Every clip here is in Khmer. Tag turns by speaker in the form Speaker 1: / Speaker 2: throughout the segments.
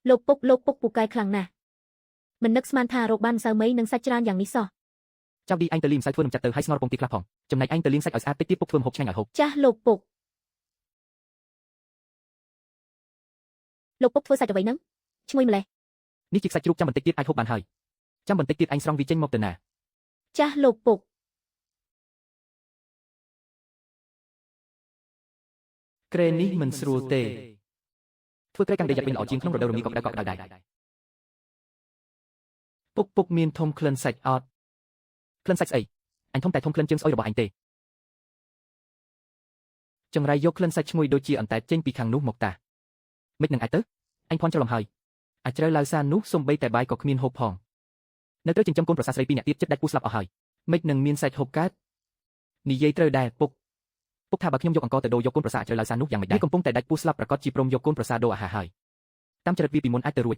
Speaker 1: លោកពុកពូកែខ្លាំងណាស់មិននឹកស្មានថារកបានសៅមីនឹងសាច់ច្រើនយ៉ាងនេះសោះ
Speaker 2: ចៅឌីអញទៅលីម្សៅធ្វើនំចាត់ទៅឲ្យស្ងោរពងទីខ្លះផងចំណែកអញទៅលាងសាច់ឲ្យស្អាតតិចទៀតពុកធ្វើម្ហូបឆ្ងាញ់ឲ្យហូប
Speaker 1: ចាស់លោកពុកធ្វើសាច់អ្វីហ្នឹងឈ្ងុយម្លេះ
Speaker 2: នេះជាសាច់ជ្រូកចាំបន្តិចទៀតអាចហូបបានហើយចាំបន្តិចទៀតអញស្រង់វាចេញមកទៅណា
Speaker 1: ចាស់លោកពុក
Speaker 2: ក្រែនេះមិនស្រួលទេធ្វើក្រែកាំងដីយ៉ាប់វិញល្អជាងក្នុងរដូវរងាក៏ក្តៅដែរពុកមានធំក្លិនសាច់អត់ក្លិនសាច់ស្អីអញធំតែធំក្លិនជើងស្អុយរបស់អញទេចង្រៃយកក្លិនសាច់ឈ្ងុយដូចជាអន្តែតចេញពីខាងនោះមកតាមិននឹងអាចទៅអញភ័ន្តច្រឡំហើយអាចជ្រៅឡើងសាននោះសំបីតែបាយក៏គ្មានហូបផងនៅត្រូវចិញ្ចឹមកូនប្រសាស្រីពីរនាក់ទៀតចិត្តដាច់ពូស្លាប់អស់ហើយមិននឹងមានសាច់ហូបកើតនិយាយត្រូវដែរពុកថាបើខ្ញុំយកអង្គទៅដូរយកកូនប្រសាជ្រៅឡើងសាននោះយ៉ាងម៉េចដែរកំពុងតែដាច់ពូស្លាប់ប្រកាសជាព្រមយកកូនប្រសាដូរអាហារហើយតាមចរិតវាពីមុនអាចទៅរួច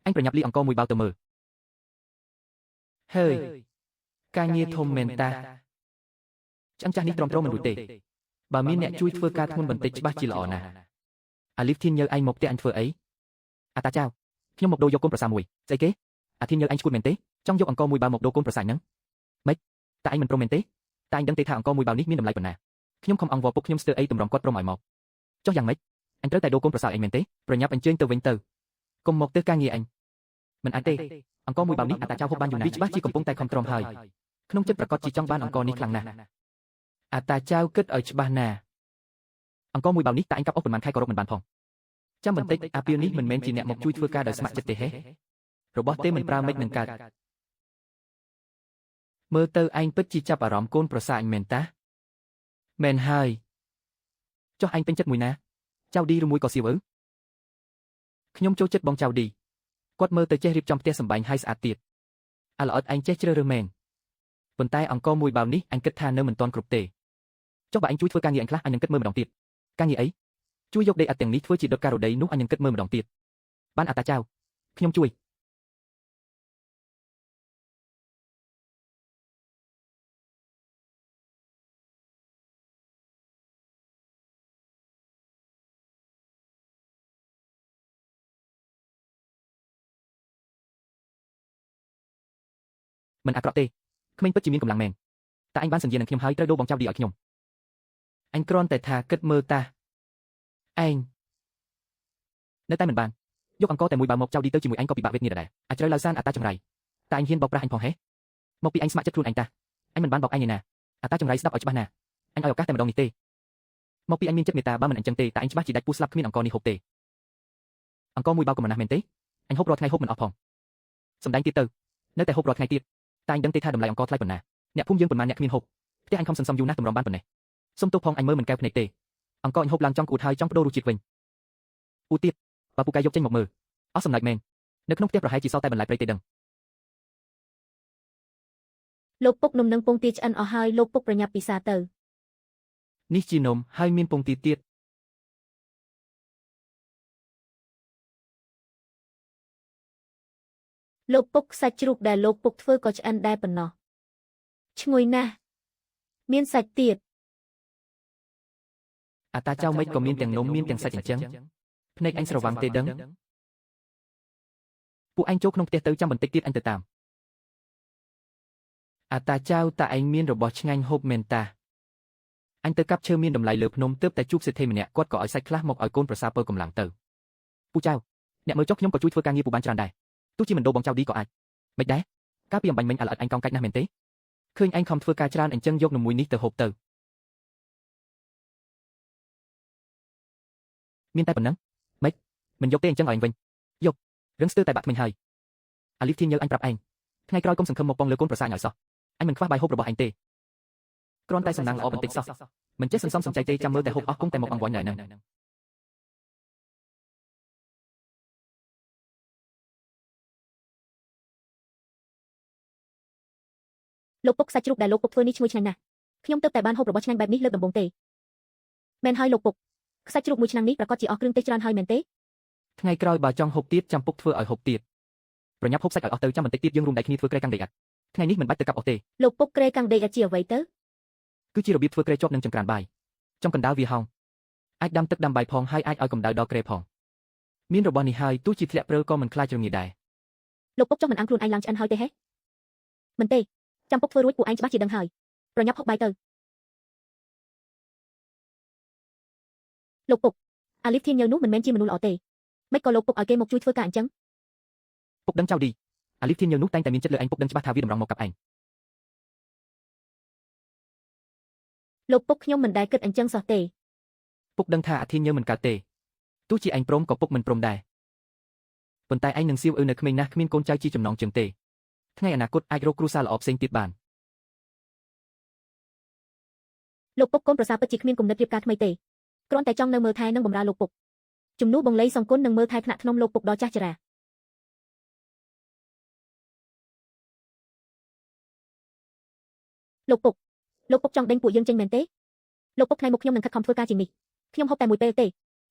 Speaker 2: អញប្រញាប់លីអង្គមួយបាវទៅមើលហើយការងារធំមែនតាឆ្អឹងចាស់នេះទ្រាំទ្រមិនរួចទេបើមានអ្នកជួយធ្វើការធ្ងន់បន្តិចច្បាស់ជាល្អណាស់អាលីវធីនញើអញមកផ្ទះអញធ្វើអីអាតាចៅខ្ញុំមកដូរយកកូនប្រសាមួយស្អីគេអាធីនញើអញឈួតមែនទេចង់យកអង្គមួយបាវមកដូរកូនប្រសាហ្នឹងម៉េចតែអញមិនព្រមមែនទេតែអញដឹងទេថាអង្គមួយបាវនេះមានតម្លៃប៉ុណ្ណាខ្ញុំខំអង្វរពុកខ្ញុំស្ទើរអីតម្រុំគាត់ព្រមឲ្យមកចុះយ៉ាងម៉េចអញត្រូវតែដូរកូនប្រសាអីមែនទេប្រញាប់អញ្ជើញទៅវិញទៅកុំមកទៅការងារអញមិនអាចទេអង្គមួយបាវនេះអាតាចៅហូបបានយូរណាស់វាច្បាស់ជាកំពុងតែខំទ្រាំហើយក្នុងចិត្តប្រកាសជាចង់បានអង្គនេះខ្លាំងណាស់អាតាចៅគិតឲ្យច្បាស់ណាស់អង្គមួយបាវនេះតែអញកាប់អស់ប៉ុន្មានខែក៏រកមិនបានផងចាំបន្តិចអាពីលនេះមិនមែនជាអ្នកមកជួយធ្វើការដោយស្ម័គ្រចិត្តទេហេរបស់ទេមិនប្រើមិននឹងកើតមើលទៅឯងពិតជាចាប់អារម្មណ៍កូនប្រសាអញមែនតាមែនហើយចុះឯងពេញចិត្តមួយណាចៅឌីឬមួយក៏សៀវឪខ្ញុំចូលចិត្តបងចៅឌីគាត់មើលទៅចេះរៀបចំផ្ទះសម្បែងឲ្យស្អាតទៀតអាល្អិតឯងចេះជ្រើសរើសមែនប៉ុន្តែអង្គមួយបាវនេះអញគិតថានៅមិនទាន់គ្រប់ទេចុះបើអញជួយធ្វើការងារអញខ្លះអញនឹងគិតមើលម្ដងទៀតការងារអីជួយយកដីឥដ្ឋទាំងនេះធ្វើជាដុតការ៉ូដីនោះអញនឹងគិតមើលម្ដងទៀតបានអាតាចៅខ្ញុំជួយមិនអាក្រក់ទេក្មេងពិតជាមានកម្លាំងមែនតែអញបានសន្យានឹងខ្ញុំហើយត្រូវដូរបងចៅឌីឲ្យខ្ញុំអញគ្រាន់តែថាគិតមើលតាឯងនៅតែមិនបានយកអង្គតែមួយបាវមកចៅឌីទៅជាមួយអញក៏ពិបាកវេទនាដែរអាចត្រូវឡើងសានអាតាចង្រៃតែអញហ៊ានបោកប្រាស់អញផងហេមកពីអញស្ម័គ្រចិត្តខ្លួនអញតាអញមិនបានបោកអញឯណាអាតាចង្រៃស្ដាប់ឲ្យច្បាស់ណាអញឲ្យឱកាសតែម្ដងនេះទេមកពីអញមានចិត្តមេត្តាបើមិនអញ្ចឹងទេតែអញច្បាស់ជាដាច់ពូស្លាប់គ្មានអង្គនេះហូបទេអង្គមួយបាវក៏មិនណាស់មែនទេអញហូបរាល់ថ្ងៃហូបមិនអស់ផងសំដែងទៀតទៅនៅតែហូបរាល់ថ្ងៃទៀតតែអញដឹងទេថាតម្លៃអង្គថ្លៃប៉ុណ្ណាអ្នកភូមិយើងប៉ុន្មានអ្នកគ្មានហូបផ្ទះអញខំសន្សំយូរណាស់តម្រាំបានប៉ុណ្ណេះសុំទោសផងអញមើលមិនកែវភ្នែកទេអង្គអញហូបឡើងចង់ក្អួតហើយចង់បដូររសជាតិវិញអ៊ូទៀតបើពូកែយកចេញមកមើលអស់សំណើចមែននៅក្នុងផ្ទះប្រហែលជាសល់តែបន្លែព្រៃទេដឹង
Speaker 1: លោកពុកនំនឹងពងទាឆ្អិនអស់ហើយលោកពុកប្រញាប់ពិសាទៅ
Speaker 2: នេះជានំហើយមានពងទាទៀត
Speaker 1: លោកពុកសាច់ជ្រូកដែលលោកពុកធ្វើក៏ឆ្អិនដែរប៉ុណ្ណោះឈ្ងុយណាស់មានសាច់ទៀត
Speaker 2: អាតាចៅមិនក៏មានទាំងនំមានទាំងសាច់អញ្ចឹងភ្នែកអញស្រវាំងទេដឹងពួកអញចូលក្នុងផ្ទះទៅចាំបន្តិចទៀតអញទៅតាមអាតាចៅតាឯងមានរបស់ឆ្ងាញ់ហូបមែនតាអញទៅកាប់ឈើមានតម្លៃលើភ្នំទើបតែជួបសេដ្ឋីម្នាក់គាត់ក៏ឲ្យសាច់ខ្លះមកឲ្យកូនប្រសាពើកម្លាំងទៅពូចៅអ្នកមើលចុះខ្ញុំក៏ជួយធ្វើការងារពូបានច្រើនដែរទោះជាមិនដូរបងចៅឌីក៏អាចមិនដែរកាលពីអំបញ្ញមិញអាល្អិតអញកោងកាច់ណាស់មែនទេឃើញអញខំធ្វើការច្រើនអញ្ចឹងយកនំមួយនេះទៅហូបទៅមានតែប៉ុណ្ណឹងម៉េចមិនយកទេអញ្ចឹងឲ្យអញវិញយករឿងស្ទើរតែបាក់ថ្មិញហើយអាលីវធីនញើអញប្រាប់ឯងថ្ងៃក្រោយកុំសង្ឃឹមមកពងលើកូនប្រសាឲ្យសោះអញមិនខ្វះបាយហូបរបស់អញទេគ្រាន់តែសំណាងល្អបន្តិចសោះមិនចេះសន្សំសំចៃទេចាំមើលតែហូបអស់គង់តែមកអង្វរញ៉ៃហ្នឹង
Speaker 1: លោកពុកសាច់ជ្រូកដែលលោកពុកធ្វើនេះឈ្ងុយឆ្ងាញ់ណាស់ខ្ញុំទើបតែបានហូបរបស់ឆ្ងាញ់បែបនេះលើកដំបូងទេមែនហើយលោកពុកសាច់ជ្រូកមួយឆ្នាំងនេះប្រកាសជាអស់គ្រឿងទេសច្រើនហើយមែនទេ
Speaker 2: ថ្ងៃក្រោយបើចង់ហូបទៀតចាំពុកធ្វើឲ្យហូបទៀតប្រញាប់ហូបសាច់ឲ្យអស់ទៅចាំបន្តិចទៀតយើងរួមដៃគ្នាធ្វើក្រែកាំងដីឥដ្ឋថ្ងៃនេះមិនបាច់ទៅកាប់អស់ទេ
Speaker 1: លោកពុកក្រែកាំងដីឥដ្ឋជាអ្វីទៅ
Speaker 2: គឺជារបៀបធ្វើក្រែជាប់នឹងចង្ក្រានបាយចំកណ្ដាលវាហោងអាចដាំទឹកដាំបាយផងហើយអាចឲ្យកម្ដៅដល់ក្រែផង មានរបស់នេះហើយទោះជាធ្លាក់ព្រើក៏មិនខ្លាចរងាដែរ
Speaker 1: លោកពុកចុះមិនអាំងខ្លួនឯងឡើងឆ្អិនហើយទេហេមិនទេចាំពុកធ្វើរួចពួកឯងច្បាស់ជាដឹងហើយប្រញាប់ហុកបាយទៅលោកពុកអាលីវធានញើនោះមិនមែនជាមនុស្សល្អទេមិនក៏លោកពុកឲ្យគេមកជួយធ្វើការអញ្ចឹង
Speaker 2: ពុកដឹងចៅឌីអាលីវធានញើនោះតែងតែមានចិត្តលើឯងពុកដឹងច្បាស់ថាវាតម្រង់មកកាប់ឯង
Speaker 1: លោកពុកខ្ញុំមិនដែលគិតអញ្ចឹងសោះទេ
Speaker 2: ពុកដឹងថាអាធានញើមិនកើតទេទោះជាឯងព្រមក៏ពុកមិនព្រមដែរប៉ុន្តែឯងនឹងសៀវនៅក្មេងណាស់គ្មានកូនចៅជាចំណងជើងទេថ្ងៃអនាគតអាចរកគ្រួសារល្អផ្សេងទៀតបាន
Speaker 1: លោកពុកកូនប្រសាពិតជាគ្មានគំនិតរៀបការថ្មីទេគ្រាន់តែចង់នៅមើលថែនិងបម្រើលោកពុកជំនួសបងលីសង្គន់នឹងមើលថែថ្នាក់ថ្នមលោកពុកដល់ចាស់ជរាលោកពុកចង់ដេញពួកយើងចេញមែនទេលោកពុកថ្ងៃមុខខ្ញុំនឹងខិតខំធ្វើការជាងនេះខ្ញុំហូបតែមួយពេលទេ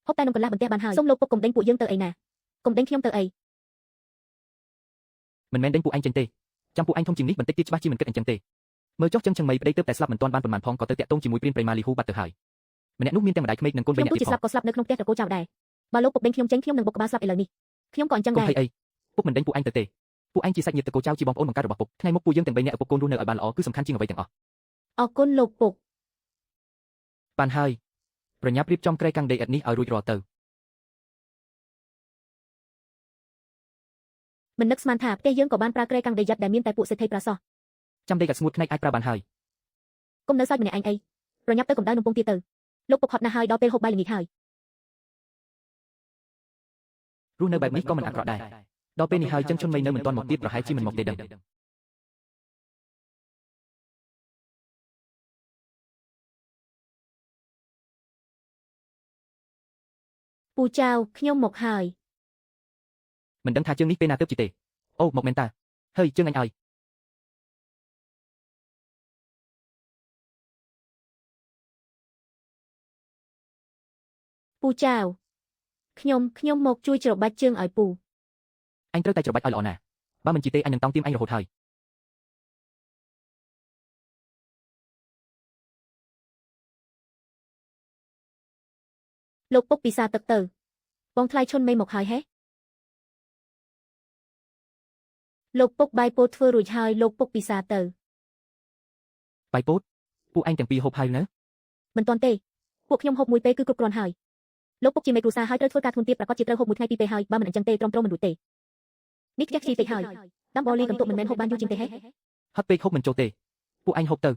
Speaker 1: ហូបតែនំកន្លះបន្ទះបានហើយសូមលោកពុកកុំដេញពួកយើងទៅអីណាកុំដេញខ្ញុំទៅអី
Speaker 2: មិនមែនដេញពួកឯងចេញទេចាំពួកឯងធំជាងនេះបន្តិចទៀតច្បាស់ជាមិនគិតអញ្ចឹងទេមើលចុះចឹងចឹងមីប្តីទៅតែស្លាប់មិនទាន់បានប៉ុន្មានផងក៏ទៅតាក់ទងជាមួយព្រានប្រៃម៉ាលីហ៊ូបាត់ទៅហើយម្នាក់នោះមានតែម្ដាយក្មេកនិងកូន3នាក់ទៀតផង
Speaker 1: ស្លាប់ក៏ស្លាប់នៅក្នុងផ្ទះត្រកូលចៅដែរបើលោកពុកដេញខ្ញុំចេញខ្ញុំនឹងបុកក្បាលស្លាប់ឥឡូវនេះខ្ញុំក៏អញ្ចឹងដែរ
Speaker 2: ពុកមិនដេញពួកឯងទៅទេពួកឯងជាសាច់ញាតិត្រកូលចៅជាបងប្អូនបង្កើតរបស់ពុកថ្ងៃមុខពួកយើងទាំង3នាក់ឪពុកកូនរស់នៅឲ្យបានល្អគឺសំខាន់ជាងអ្វីទាំងអស់
Speaker 1: អរគុណលោកពុក
Speaker 2: បានហើយប្រញាប់រៀបចំក្រែកាំងដីឥដ្ឋនេះឲ្យរួចរាល់ទៅ
Speaker 1: មិននឹកស្មានថាផ្ទះយើងក៏បានប្រើក្រែកាំងដីយ៉ាត់ដែលមានតែពួកសេដ្ឋីប្រាសោះ
Speaker 2: ចាំដីកាត់ស្ងួតផ្នែកអាចប្រើបានហើយក
Speaker 1: ុំនៅសើចម្នាក់ឯងអីប្រញាប់ទៅកម្ដៅនំពងទៀតទៅលោកពុកហត់ណាស់ហើយដល់ពេលហូបបាយល្ងាចហើយ
Speaker 2: រស់នៅបែបនេះក៏មិនអាក្រក់ដែរដល់ពេលនេះហើយចឹងជន់មីនៅមិនទាន់មកទៀតប្រហែលជាមិនមកទេដឹង
Speaker 1: ពូចៅខ្ញុំមកហើយ
Speaker 2: មិនដឹងថាជើងនេះពេលណាទើបជីទេអូមកមែនតាហើយជើងអញឲ្យ
Speaker 1: ពូចៅខ្ញុំមកជួយច្របាច់ជើងឲ្យពូ
Speaker 2: អញត្រូវតែច្របាច់ឲ្យល្អណាស់បើមិនជីទេអញនឹងតង់ទាមអញរហូតហើយ
Speaker 1: លោកពុកពិសាទឹកទៅបងថ្លៃឈុនមេមកហើយហេលោកពុកបាយពោតធ្វើរួចហើយលោកពុកពិសាទៅ
Speaker 2: បាយពោតពួកឯងទាំងពីរហូបហើយនៅ
Speaker 1: មិនទាន់ទេពួកខ្ញុំហូបមួយពេលគឺគ្រប់គ្រាន់ហើយលោកពុកជាមេគ្រួសារហើយត្រូវធ្វើការធ្ងន់ទៀតប្រកាសជាត្រូវហូបមួយថ្ងៃពីរពេលហើយបើមិនអញ្ចឹងទេទ្រាំទ្រមិនរួចទេនេះខ្ជិះខ្ជាយពេកហើយដាំបលីកន្ទក់មិនមែនហូបបានយូរជាងទេហេ
Speaker 2: ហត់ពេកហូបមិនចូលទេពួកឯងហូបទៅ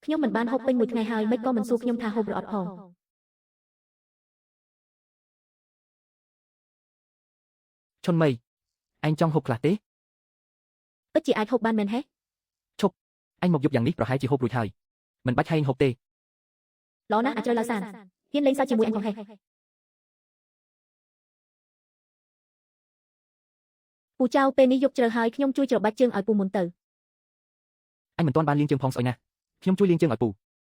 Speaker 1: ខ្ញុំមិនបានហូបពេញមួយថ្ងៃហើយមិនក៏មិនសួរខ្ញុំថាហូបឬអត់ផង
Speaker 2: ឈុនមីអញចង់ហូបខ្លះទេ
Speaker 1: ពិតជាអាចហូបបានមែនហេ
Speaker 2: អញមកយប់យ៉ាងនេះប្រហែលជាហូបរួចហើយមិនបាច់ហែងហូបទេ
Speaker 1: ល្អណាស់អាចរើឡើយសានហ៊ានលេងសើចជាមួយអញផងហេពូចៅពេលនេះយប់ជ្រៅហើយខ្ញុំជួយច្របាច់ជើងឲ្យពូមុនទៅ
Speaker 2: អញមិនទាន់បានលាងជើងផងស្អុយណាខ្ញុំជួយលាងជើងឲ្យពូ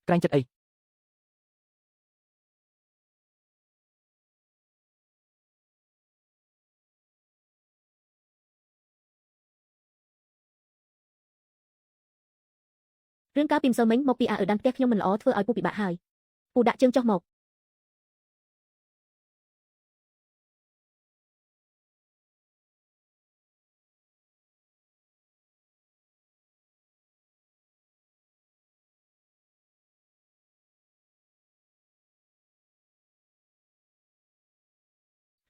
Speaker 2: ក្រែងចិត្តអី
Speaker 1: រឿងការពីម្សិលមិញមកពីអាអឺដានផ្ទះខ្ញុំមិនល្អធ្វើឲ្យពូពិបាកហើយពូដាក់ជើងចុះមក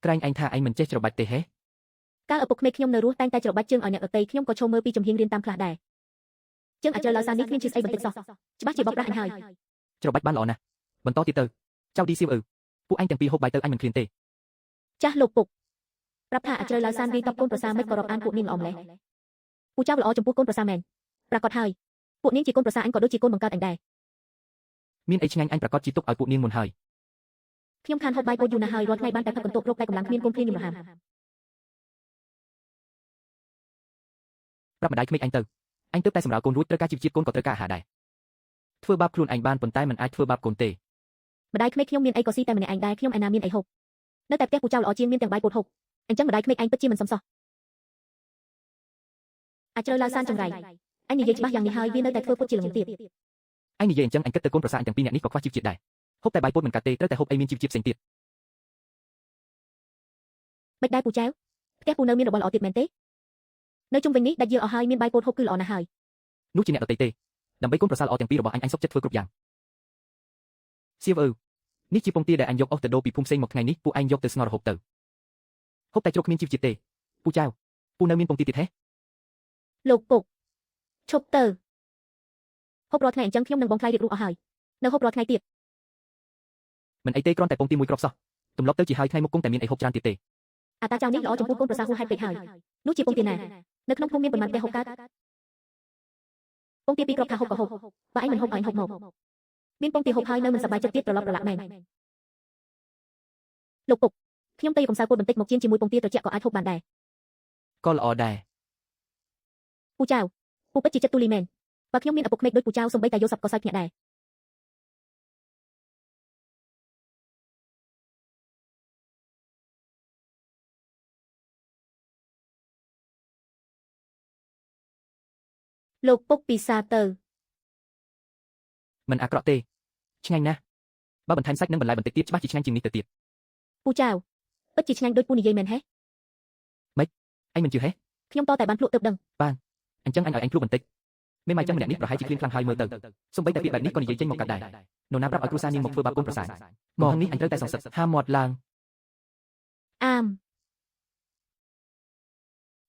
Speaker 2: ក្រែងអញថាអញមិនចេះច្របាច់ទេហេ
Speaker 1: កាលឪពុកក្មេកខ្ញុំនៅរស់តែងតែច្របាច់ជើងឲ្យអ្នកដទៃខ្ញុំក៏ឈរមើលពីចំហៀងរៀនតាមខ្លះដែរជើងអាចរើឡើយសាននេះគ្មានជាស្អីបន្តិចសោះច្បាស់ជាបបប្រាស់អញហើយ
Speaker 2: ច្របាច់បានល្អណាស់បន្តទៀតទៅចៅឌីសៀវពួកឯងទាំងពីរហូបបាយទៅអញមិនឃ្លានទេ
Speaker 1: ចាស់លោកពុកប្រាប់ថាអាចរើឡើយសានវាយតបកូនប្រសាមិនក៏រាប់អានពួកនាងល្អម្លេះពូចៅល្អចំពោះកូនប្រសាមែនប្រកាសហើយពួកនាងជាកូនប្រសាអញក៏ដូចជាកូនបង្កើតអញដែរ
Speaker 2: មានអីឆ្ងាញ់អញប្រកាសជីទុកឲ្យពួកនាងមុនហើយ
Speaker 1: ខ្ញុំខានហូបបាយពោតយូរណាស់ហើយរាល់ថ្ងៃបានតែផឹកកន្ទក់រកតែកម្លាំងគ្មានកូនភ្លាមរហាម
Speaker 2: ប្រាប់ម្ដាយក្មេកអញទៅអញទើបតែសម្រាប់កូនរួចត្រូវការជីវជាតិកូនក៏ត្រូវការអាហារដែរធ្វើបាបខ្លួនឯងបានប៉ុន្តែមិនអាចធ្វើបាបកូនទេ
Speaker 1: ម្ដាយក្មេកខ្ញុំមានអីក៏ស៊ីតែម្នាក់ឯងដែរខ្ញុំឯណាមានអីហូបនៅតែផ្ទះពូចៅល្អជាងមានទាំងបាយពោតហូបអញ្ចឹងម្ដាយក្មេកឯងពិតជាមិនសមសោះអាចរើឡើយសានចង្រៃអញនិយាយច្បាស់យ៉ាងនេះហើយវានៅតែធ្វើពុតជាល្ងងទៀត
Speaker 2: អញនិយាយអញ្ចឹងអញគិតទៅកូនប្រសាអញទាំងពីរនាក់នេះក៏ខ្វះជីវជាតិដែរហូបតែបាយពោតមិនកាត់ទេត្រូវតែហូបអីមានជីវជាតិផ្សេងទៀត
Speaker 1: មិនដែរពូចៅផ្ទះពូនៅមានរបស់ល្អទៀតមែនទេនៅជុំវិញនេះដាច់យាលអស់ហើយមានបាយពោតហូបគឺល្អណាស់ហើយ
Speaker 2: នោះជាអ្នកដទៃទេដើម្បីកូនប្រសាល្អទាំងពីររបស់អញសុខចិត្តធ្វើគ្រប់យ៉ាងសៀវនេះជាពងទាដែលអញយកអស់ទៅដូរពីភូមិផ្សេងមកថ្ងៃនេះពួកឯងយកទៅស្ងោររហូតទៅហូបតែជ្រូកគ្មានជីវជាតិទេពូចៅពូនៅមានពងទាទៀតហេ
Speaker 1: លោកពុកឈប់ទៅហូបរាល់ថ្ងៃអញ្ចឹងខ្ញុំនឹងបងថ្លៃរៀបរួចអស់ហើយនៅហូបរាល់ថ្ងៃទៀត
Speaker 2: មិនអីទេគ្រាន់តែពងទាមួយគ្រាប់សោះទម្លាប់ទៅជាហើយថ្ងៃមុខគង់តែមានអីហូបច្រើនទៀតទេ
Speaker 1: អាតាចៅនេះល្អចំពោះកូនប្រសាហួសហេតុពេកហើយនោះជាពងទាណានៅក្នុងភូមិមានប៉ុន្មានផ្ទះហូបកើតពងទាពីរគ្រាប់ថាហូបក៏ហូបបើឯងមិនហូបឯងហូបមកមានពងទាហូបហើយនៅមិនសប្បាយចិត្តទៀតប្រឡប់ប្រឡាក់មែនលោកពុកខ្ញុំទៅកំសៅពោតបន្តិចមកជៀនជាមួយពងទាត្រជាក់ក៏អាចហូបបានដែរ
Speaker 2: ក៏ល្អដែរ
Speaker 1: ពូចៅពូពិតជាចិត្តទូលីមែនបើខ្ញុំមានឪពុកក្មេកដូចពូចៅសំបីតែយកសັບក៏សើចភ្ញាក់ដែរលោកពុកពិសាទៅ
Speaker 2: មិនអាក្រក់ទេឆ្ងាញ់ណាស់បើបន្ថែមសាច់និងបន្លែបន្តិចទៀតច្បាស់ជាឆ្ងាញ់ជាងនេះទៅទៀត
Speaker 1: ពូចៅពិតជាឆ្ងាញ់ដូចពូនិយាយមែនហេ
Speaker 2: អញមិនជឿហេ
Speaker 1: ខ្ញុំតតែបានភ្លក់ទើបដឹង
Speaker 2: អញ្ចឹងអញឲ្យអញភ្លក់បន្តិចមេម៉ាយចឹងម្នាក់នេះប្រហែលជាឃ្លានខ្លាំងហើយមើលទៅសំបីតែពាក្យបែបនេះក៏និយាយចេញមកកាត់ដែរនរណាប្រាប់ឲ្យគ្រួសារនាងមកធ្វើបាបកូនប្រសាមកនេះអញត្រូវតែសងសឹកហាមាត់ឡើង
Speaker 1: អាម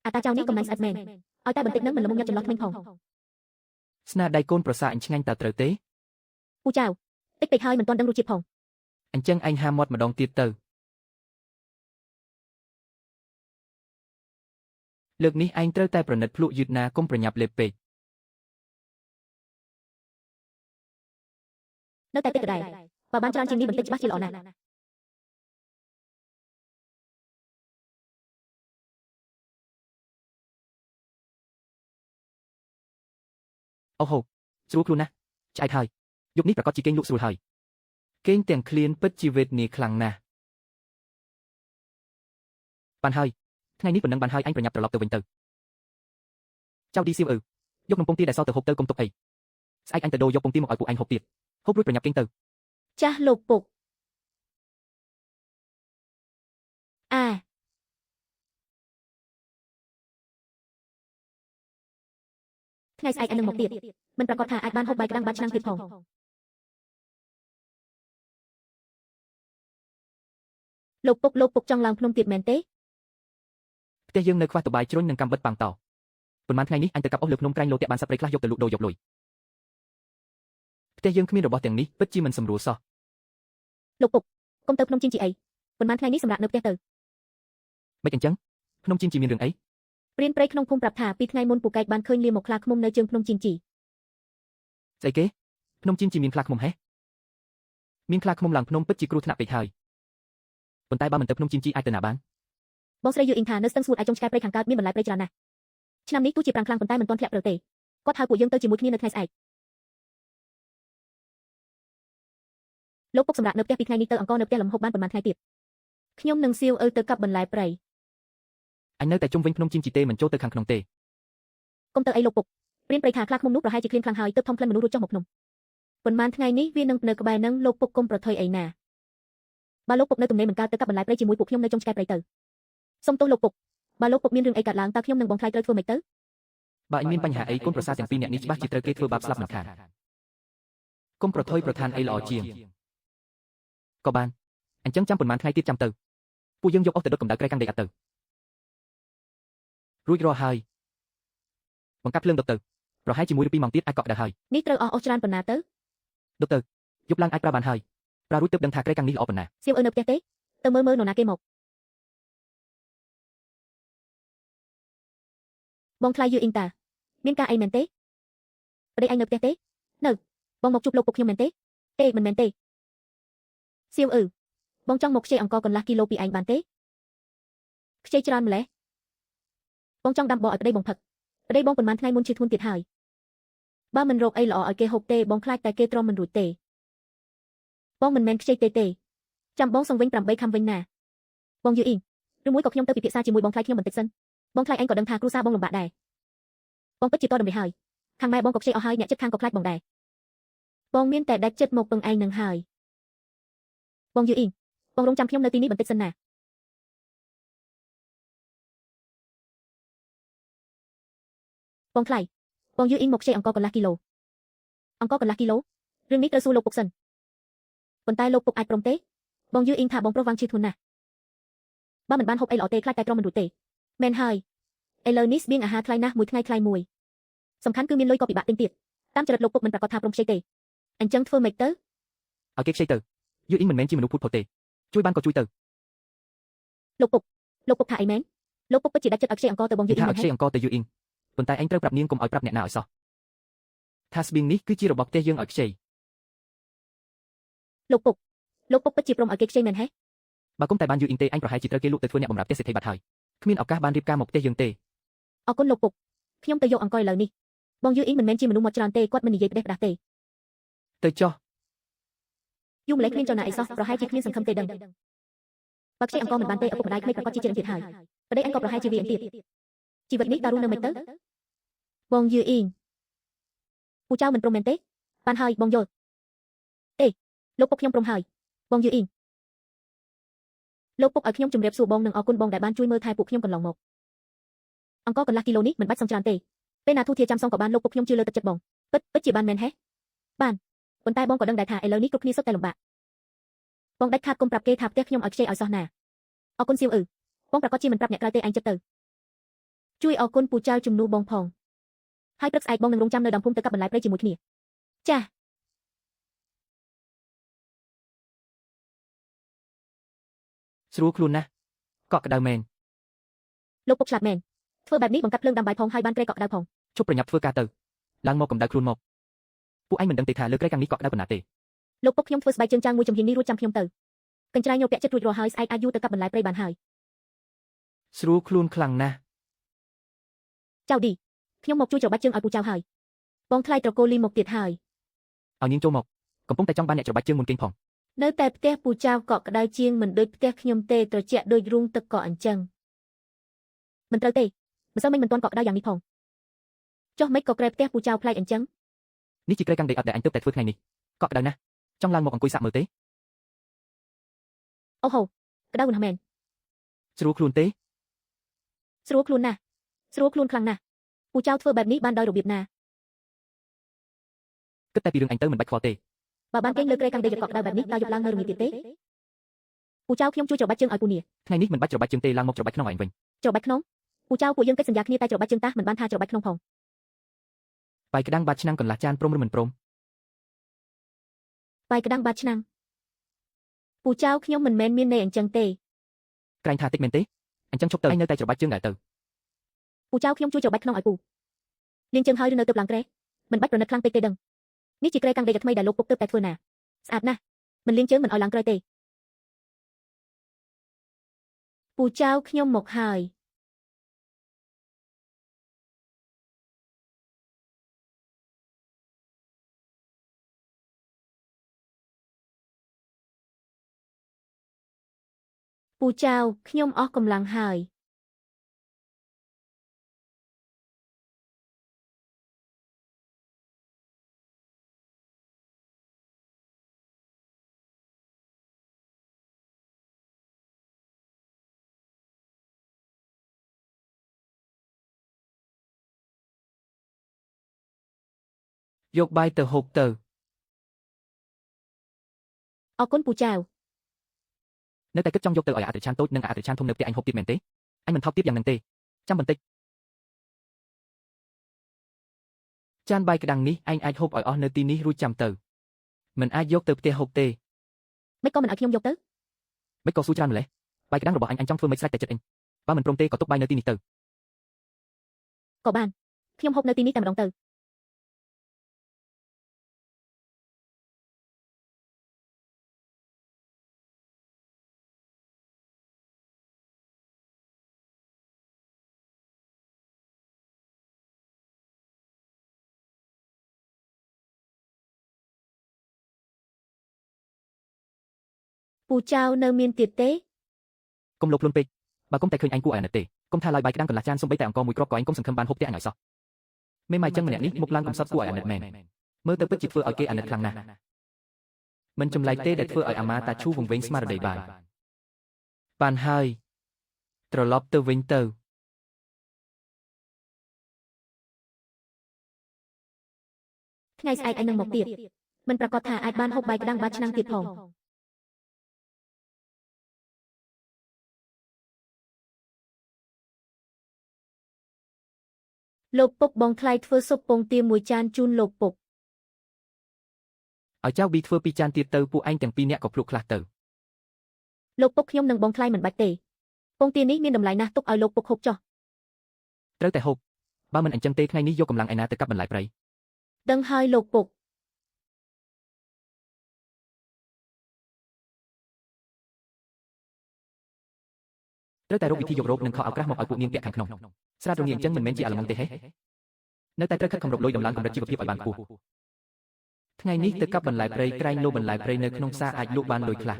Speaker 1: អាតាចៅនេះកំណាញ់ស្អិតមែនឲ្យតែបន្តិចនឹងមិនល្មមញាត់ចន្លោះធ្មេញផង
Speaker 2: ស្នាដៃកូនប្រសាអញឆ្ងាញ់តើត្រូវទេ
Speaker 1: ពូចៅតិចពេកហើយមិនទាន់ដឹងរសជាតិផង
Speaker 2: អញ្ចឹងអញហាមាត់ម្ដងទៀតទៅលើកនេះឯងត្រូវតែប្រណិតភ្លក់យឺតណាកុំប្រញាប់លេបពេក
Speaker 1: នៅតែតិចក៏ដែរបើបានច្រើនជាងនេះបន្តិចច្បាស់ជាល្អណាស់
Speaker 2: អូហូស្រួលខ្លួនណាស់ឆ្អែតហើយយប់នេះប្រកាសជាគេងលក់ស្រួលហើយគេងទាំងឃ្លានពិតជាវេទនាខ្លាំងណាស់បានហើយថ្ងៃនេះប៉ុណ្ណឹងបានហើយអញប្រញាប់ត្រឡប់ទៅវិញទៅចៅឌីសៀវយកនំពងទាដែលសល់ទៅហូបទៅកុំទុកអីស្អែកអញទៅដូរយកពងទាមកឲ្យពួកឯងហូបទៀតហូបរួចប្រញាប់គេងទៅ
Speaker 1: ចាស់លោកពុកអាថ្ងៃស្អែកអញនឹងមកទៀតមិនប្រកាសថាអាចបានហូបបាយក្តាំងបានឆ្នាំងទៀតផងលោកពុកចង់ឡើងភ្នំទៀតមែនទេ
Speaker 2: ផ្ទះយើងនៅខ្វះតបាយជ្រុញនិងកាំបិតប៉ាំងតប៉ុន្មានថ្ងៃនេះអញទៅកាប់អស់លើភ្នំក្រែងលោតាក់បានសັບព្រៃខ្លះយកទៅលក់ដូរយកលុយផ្ទះយើងគ្មានរបស់ទាំងនេះពិតជាមិនសម្រួលសោះ
Speaker 1: លោកពុកកុំទៅភ្នំជីនជីអីប៉ុន្មានថ្ងៃនេះសម្រាប់នៅផ្ទះទៅ
Speaker 2: មិនអញ្ចឹងភ្នំជីនជីមានរឿងអី
Speaker 1: ព្រានព្រៃក្នុងភូមិប្រាប់ថាពីថ្ងៃមុនពូកែកបានឃើញលាមកខ្លាឃ្មុំនៅជើងភ្នំជីនជី
Speaker 2: ស្អីគេភ្នំជីនជីមានខ្លាឃ្មុំហេមានខ្លាឃ្មុំឡើងភ្នំពិតជាគ្រោះថ្នាក់ពេកហើយប៉ុន្តែបើមិនទៅភ្នំជីនជីអាចទៅណាបាន
Speaker 1: បងស្រីយូអ៊ីងថានៅស្ទឹងសួតឯចុងឆ្កែព្រៃខាងកើតមានបន្លែព្រៃច្រើនណាស់ឆ្នាំនេះទោះជាប្រាំងខ្លាំងប៉ុន្តែមិនទាន់ធ្លាក់ព្រើទេគាត់ហៅពួកយើងទៅជាមួយគ្នានៅថ្ងៃស្អែកលោកពុកសម្រាប់នៅផ្ទះពីថ្ងៃនេះទៅអង្គរនៅផ្ទះលំហូបបានប៉ុន្មានថ្ងៃទៀតខ្ញុំនឹងសៀវទៅកាប់បន្លែព្រៃ
Speaker 2: អញនៅតែជុំវិញភ្នំជីនជីទេមិនចូលទៅខាងក្នុងទេ
Speaker 1: កុំទៅអីលោកពុកព្រានព្រៃថាខ្លាឃ្មុំនោះប្រហែលជាឃ្លានខ្លាំងហើយទើបធំក្លិនមនុស្សរួចចុះមកភ្នំប៉ុន្មានថ្ងៃនេះវានឹងនៅក្បែរនឹងលោកពុកកុំប្រថុយអីណាបើលោកពុកនៅទំនេរមិនកើតទៅកាប់បន្លែព្រៃជាមួយពួកខ្ញុំនៅចុងឆ្កែព្រៃទៅសុំទោសលោកពុកបើលោកពុកមានរឿងអីកើតឡើងតើខ្ញុំនឹងបងថ្លៃត្រូវធ្វើម៉េចទៅ
Speaker 2: បើអញមានបញ្ហាអីកូនប្រសាទាំងពីរនាក់នេះច្បាស់ជាត្រូវគេធ្វើបាបស្លាប់មិនខានកុំប្រថុយប្រឋានអីល្អជាងក៏បានអញ្ចឹងចាំប៉ុន្មានថ្ងៃទៀតចាំទៅពួកយើងយកអស់ទៅដុតកម្ដៅក្រែកាំងដីអត់ទៅរួចរាល់ហើយបង្កាត់ភ្លើងដុតទៅប្រហែលជា1ឬ2ម៉ោងទៀតអាចកក់ក្ដៅហើយ
Speaker 1: នេះត្រូវអស់ច្រើនប៉ុណ្ណាទៅ
Speaker 2: ដុតទៅយប់ឡើងអាចប្រើបានហើយប្រើរួចទើបដឹងថាក្រែកាំងនេះល្អប៉ុណ្ណា
Speaker 1: សៀវនៅផ្ទះទេទៅមើលនរណាគេមកបងថ្លៃយូអ៊ីងតាមានការអីមែនទេប្តីឯងនៅផ្ទះទេនៅបងមកជួបលោកពុកខ្ញុំមែនទេទេមិនមែនទេសៀវបងចង់មកខ្ចីអង្គកន្លះគីឡូពីឯងបានទេខ្ចីច្រើនម្ល៉េះបងចង់ដាំបោឲ្យប្តីបងផឹកប្តីបងប៉ុន្មានថ្ងៃមុនឈឺធ្ងន់ទៀតហើយបើមិនរកអីល្អឲ្យគេហូបទេបងខ្លាចតែគេទ្រាំមិនរួចទេបងមិនមែនខ្ចីទេចាំបងសងវិញ8ខំវិញណាបងយូអ៊ីងឬមួយក៏ខ្ញុំទៅពិភាក្សាជាមួយបងថ្លៃខ្ញុំបន្តិចសិនបងថ្លៃឯងក៏ដឹងថាគ្រួសារបងលំបាកដែរបងពិតជាតតម្រេះហើយខាងម៉ែបងក៏ខ្ចីអស់ហើយអ្នកចិត្តខាងក៏ខ្លាចបងដែរបងមានតែដាច់ចិត្តមកពឹងឯងនឹងហើយបងយូអ៊ីងបងរងចាំខ្ញុំនៅទីនេះបន្តិចសិនណា បងថ្លៃបងយឺអ៊ីងមកខ្ចីអង្គកន្លះគីឡូអង្គកន្លះគីឡូរឿងនេះត្រូវសួរលោកពុកសិនប៉ុន្តែលោកពុកអាចព្រមទេបងយឺអ៊ីងថាបងប្រុសវាងឈឺធ្ងន់ណាស់បើមិនបានហូបអីល្អទេខ្លាចតែក្រុមមិនរួចទេមែនហើយឥឡូវនេះស្បៀងអាហារថ្លៃណាស់មួយថ្ងៃថ្លៃមួយសំខាន់គឺមានលុយក៏ពិបាកទិញទៀតតាមចរិតលោកពុកមិនប្រកាសថាព្រមខ្ចីទេអញ្ចឹងធ្វើម៉េចទៅ
Speaker 2: ឲ្យគេខ្ចីទៅយឺអ៊ីងមិនមែនជាមនុស្សភូតភរទេជួយបានក៏ជួយទៅ
Speaker 1: លោកពុកថាអីមែនលោកពុកពិតជាដាច់ចិត្តឲ្យខ្ចីអង្គទៅបងយឺអ៊ីង
Speaker 2: ថាឲ្យខ្ចីអង្គទៅយឺអ៊ីងប៉ុន្តែឯងត្រូវប្រាប់នាងកុំឲ្យប្រាប់អ្នកណាឲ្យសោះថាស្បៀងនេះគឺជារបស់ផ្ទះយើងឲ្យខ្ចី
Speaker 1: លោកពុកពិតជាព្រមឲ្យគេខ្ចីមែនហេ
Speaker 2: បើគុំតែបានយឺអ៊ីងទេអញប្រហែលជាត្រូវគេលក់ទៅធ្វើអ្នកបម្រើផ្ទះសេដ្ឋីបាត់ហើយគ្មានឱកាសបានរៀបការមកផ្ទះយើងទេ
Speaker 1: អរគុណលោកពុកខ្ញុំទៅយកអង្គឥឡូវនេះបងយឺអ៊ីងមិនមែនជាមនុស្សមកច្រើនទេគាត់មិននិយាយផ្ដេសផ្ដាស់ទេ
Speaker 2: ទៅចុះ
Speaker 1: យូរម្លេះគ្មានចំណាយអីសោះប្រហែលជាគ្មានសង្ឃឹមទេដឹងបើខ្ចីអង្គមិនបានទេឪពុកម្ដាយក្មេកប្រកាសជាចិត្តទៀតហើយប្តីអញក៏ប្រហែលជាវាអ៊ីងទៀតជីវិតនេះតើរស់នៅមិនទៅបងយឺអ៊ីងពូចៅមិនព្រមមែនទេបានហើយបងយល់អេលោកពុកខ្ញុំព្រមហើយបងយឺអ៊ីងលោកពុកឲ្យខ្ញុំជម្រាបសួរបងនិងអរគុណបងដែលបានជួយមើលថែពួកខ្ញុំកន្លងមកអង្គកន្លះគីឡូនេះមិនបាច់សងច្រើនទេពេលណាធូធាចាំសងក៏បានលោកពុកខ្ញុំជឿលើទឹកចិត្តបងពិតជាបានមែនហេបានប៉ុន្តែបងក៏ដឹងដែរថាឥឡូវនេះគ្រប់គ្នាសុទ្ធតែលំបាកបងដាច់ខាតគុំប្រាប់គេថាផ្ទះខ្ញុំឲ្យខ្ចីឲ្យសោះណាអរគុណសៀវបងប្រកាសជាមិនប្រាប់អ្នកក្រៅទេឯងចិត្តទៅជួយអរគុណពូចៅជំនួសបងផងហើយព្រឹកស្អែកបងនឹងរងចាំនៅដើមភូមិទៅកាប់បន្លែព្រៃជាមួយគ្នាចា៎
Speaker 2: ស្រួលខ្លួនណាស់កក់ក្ដៅមែន
Speaker 1: លោកពុកឆ្លាតមែនធ្វើបែបនេះបង្កាត់ភ្លើងដាំបាយផងហើយបានក្រែកក់ក្ដៅផង
Speaker 2: ជប់ប្រញាប់ធ្វើការទៅឡើងមកកម្ដៅខ្លួនមកពួកឯងមិនដឹងទេថាលើក្រែកាំងនេះកក់ក្ដៅប៉ុណ្ណាទេ
Speaker 1: លោកពុកខ្ញុំធ្វើស្បែកជើងចាំងមួយចំហៀងនេះរួចចាំខ្ញុំទៅកញ្ច្រៃញោពាក់ចិត្តរួចរាល់ហើយស្អែកអាចយូរទៅកាប់បន្លែព្រៃបានហើយ
Speaker 2: ស្រួលខ្លួនខ្លាំងណាស់
Speaker 1: ចៅឌីខ្ញុំមកជួយច្របាច់ជើងឲ្យពូចៅហើយបងថ្លៃត្រកូលីមកទៀតហើយ
Speaker 2: ឲ្យនាងចូលមកកំពុងតែចង់បានអ្នកច្របាច់ជើងមុនគេងផង
Speaker 1: នៅតែផ្ទះពូចៅកក់ក្ដៅជាងមិនដូចផ្ទះខ្ញុំទេត្រជាក់ដូចរូងទឹកក៏អញ្ចឹងមិនត្រូវទេម្សិលមិញមិនទាន់កក់ក្ដៅយ៉ាងនេះផងចុះមិនក៏ក្រែផ្ទះពូចៅប្លែកអញ្ចឹង
Speaker 2: នេះជាក្រែកាំងដីអត់ដែលអញទើបតែធ្វើថ្ងៃនេះកក់ក្ដៅណាស់ចង់ឡើងមកអង្គុយសាក់មើលទេ
Speaker 1: អូហូក្ដៅណាស់មែន
Speaker 2: ស្រួលខ្លួនទេ
Speaker 1: ស្រួលខ្លួនណាស់ស្រួលខ្លួនខ្លាំងណាស់ពូចៅធ្វើបែបនេះបានដោយរបៀបណា
Speaker 2: គិតតែពីរឿងអញទៅមិនបាច់ខ្វល់ទេ
Speaker 1: បើបានគេងលើក្រែកាំងដីកក់ក្ដៅបែបនេះតើយប់ឡើងនៅរងាទៀតទេពូចៅខ្ញុំជួយច្របាច់ជើងឲ្យពូនេះ
Speaker 2: ថ្ងៃនេះមិនបាច់ច្របាច់ជើងទេឡើងមកច្របាច់ក្នុងឯងវិញ
Speaker 1: ច្របាច់ក្នុងពូចៅពួកយើងកិច្ចសន្យាគ្នាតែច្របាច់ជើងតាមិនបានថាច្របាច់ក្នុងផង
Speaker 2: បាយក្ដាំងបាតឆ្នាំងកន្លះចានព្រមឬមិនព្រម
Speaker 1: បាយក្ដាំងបាតឆ្នាំងពូចៅខ្ញុំមិនមែនមានន័យអញ្ចឹងទេ
Speaker 2: ក្រែងថាតិចមែនទេអញ្ចឹងឈប់ទៅឯងនៅតែច្របាច់ជើងដែរទៅ
Speaker 1: ពូចៅខ្ញុំជួយច្របាច់ក្នុងឲ្យពូលាងជើងហើយឬនៅទៅឡើងក្រែមិនបាច់ប្រណិតខ្លាំងពេកទេដឹងនេះជាក្រែកាំងដីថ្មីដែលលោកពុកទើបតែធ្វើណាស្អាតណាស់មិនលាងជើងមិនឲ្យឡើងក្រែទេពូចៅខ្ញុំមកហើយពូចៅខ្ញុំអស់កម្លាំងហើយ
Speaker 2: យកបាយទៅហូបទៅ
Speaker 1: អរគុណពូចៅ
Speaker 2: នៅតែគិតចង់យកទៅឲ្យអតិឆានតូចនិងអតិឆានធំនៅផ្ទះអញហូបទៀតមែនទេអញមិនថប់ទៀតយ៉ាងហ្នឹងទេចាំបន្តិចចានបាយក្ដាំងនេះឯងអាចហូបឲ្យអស់នៅទីនេះរួចចាំទៅមិនអាចយកទៅផ្ទះហូបទេ
Speaker 1: មិនក៏មិនឲ្យខ្ញុំយកទៅ
Speaker 2: មិនក៏សួរច្រើនម្ល៉េះបាយក្ដាំងរបស់អញចង់ធ្វើមិនស្រេចតែចិត្តអញបើមិនព្រមទេក៏ទុកបាយនៅទីនេះទៅ
Speaker 1: ក៏បានខ្ញុំហូបនៅទីនេះតែម្ដងទៅពូចៅនៅមានទៀតទេ
Speaker 2: កុំលោកខ្លួនពេកបើកុំតែឃើញអញគួរឲ្យអាណិតទេកុំថាឡើយបាយក្ដាំងកន្លះចានសូម្បីតែអង្គមួយគ្រាប់ក៏អញកុំសង្ឃឹមបានហូបផ្ទះអញឲ្យសោះមេម៉ាយចឹងម្នាក់នេះមុខឡើងកំសត់គួរឲ្យអាណិតមែនមើលទៅពិតជាធ្វើឲ្យគេអាណិតខ្លាំងណាស់មិនចម្លែកទេដែលធ្វើឲ្យអាម៉ាតាឈូវង្វេងស្មារតីបានហើយត្រឡប់ទៅវិញទៅ
Speaker 1: ថ្ងៃស្អែកអញនឹងមកទៀតមិនប្រកាសថាអាចបានហូបបាយក្តាំងបាត់ឆ្នាំងទៀតផង លោកពុកបងថ្លៃធ្វើស៊ុបពងទាមួយចានជូនលោកពុក
Speaker 2: ឲ្យចៅប៊ីធ្វើពីរចានទៀតទៅពួកឯងទាំងពីរនាក់ក៏ភ្លក់ខ្លះទៅ
Speaker 1: លោកពុកខ្ញុំនិងបងថ្លៃមិនបាច់ទេពងទានេះមានតម្លៃណាស់ទុកឲ្យលោកពុកហូបចុះ
Speaker 2: ត្រូវតែហូបបើមិនអញ្ចឹងទេថ្ងៃនេះយកកម្លាំងឯណាទៅកាប់បន្លែព្រៃ
Speaker 1: ដឹងហើយលោកពុក
Speaker 2: ត្រូវតែរកវិធីយករោគនិងខោអាវក្រាស់មកឲ្យពួកនាងពាក់ខាងក្នុងស្រាតរងាអញ្ចឹងមិនមែនជាអាល្លងទេហេនៅតែត្រូវខិតខំរកលុយដំឡើងកម្រិតជីវភាពឲ្យបានខ្ពស់ថ្ងៃនេះទៅកាប់បន្លែព្រៃក្រែងលោបន្លែព្រៃនៅក្នុងផ្សារអាចលក់បានលុយខ្លះ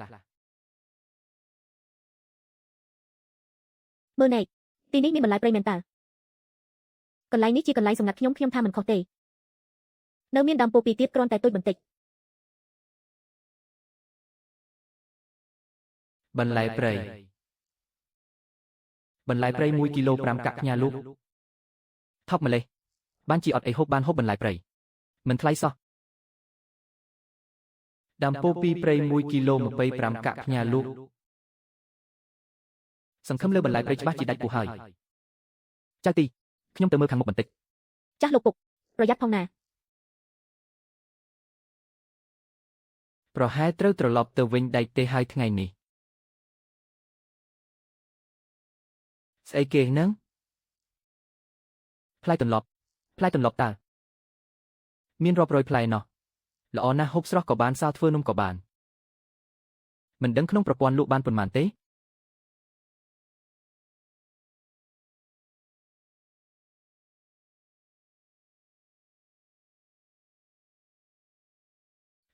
Speaker 1: មើលណែទីនេះមានបន្លែព្រៃមែនតើកន្លែងនេះជាកន្លែងសម្ងាត់ខ្ញុំថាមិនខុសទេនៅមានដើមពោធិ៍ទៀតគ្រាន់តែតូចបន្តិច
Speaker 2: បន្លែព្រៃ1គីឡូ5កាក់ផ្ញើលក់ថប់ម្លេះបានជាអត់អីហូបបានហូបបន្លែព្រៃមិនថ្លៃសោះដើមពោធិ៍ពីព្រៃ1គីឡូ25កាក់ផ្ញើលក់សង្ឃឹមលើបន្លែព្រៃច្បាស់ជាដាច់ពោះហើយចៅទីខ្ញុំទៅមើលខាងមុខបន្តិច
Speaker 1: ចាស់លោកពុកប្រយ័ត្នផងណា
Speaker 2: ប្រហែលត្រូវត្រឡប់ទៅវិញដាច់ទេហើយថ្ងៃនេះស្អីគេហ្នឹងផ្លែទន្លប់តើមានរាប់រយផ្លែណោះល្អណាស់ហូបស្រស់ក៏បានសាលធ្វើនំក៏បានមិនដឹងក្នុងប្រព័ន្ធលក់បានប៉ុន្មានទេ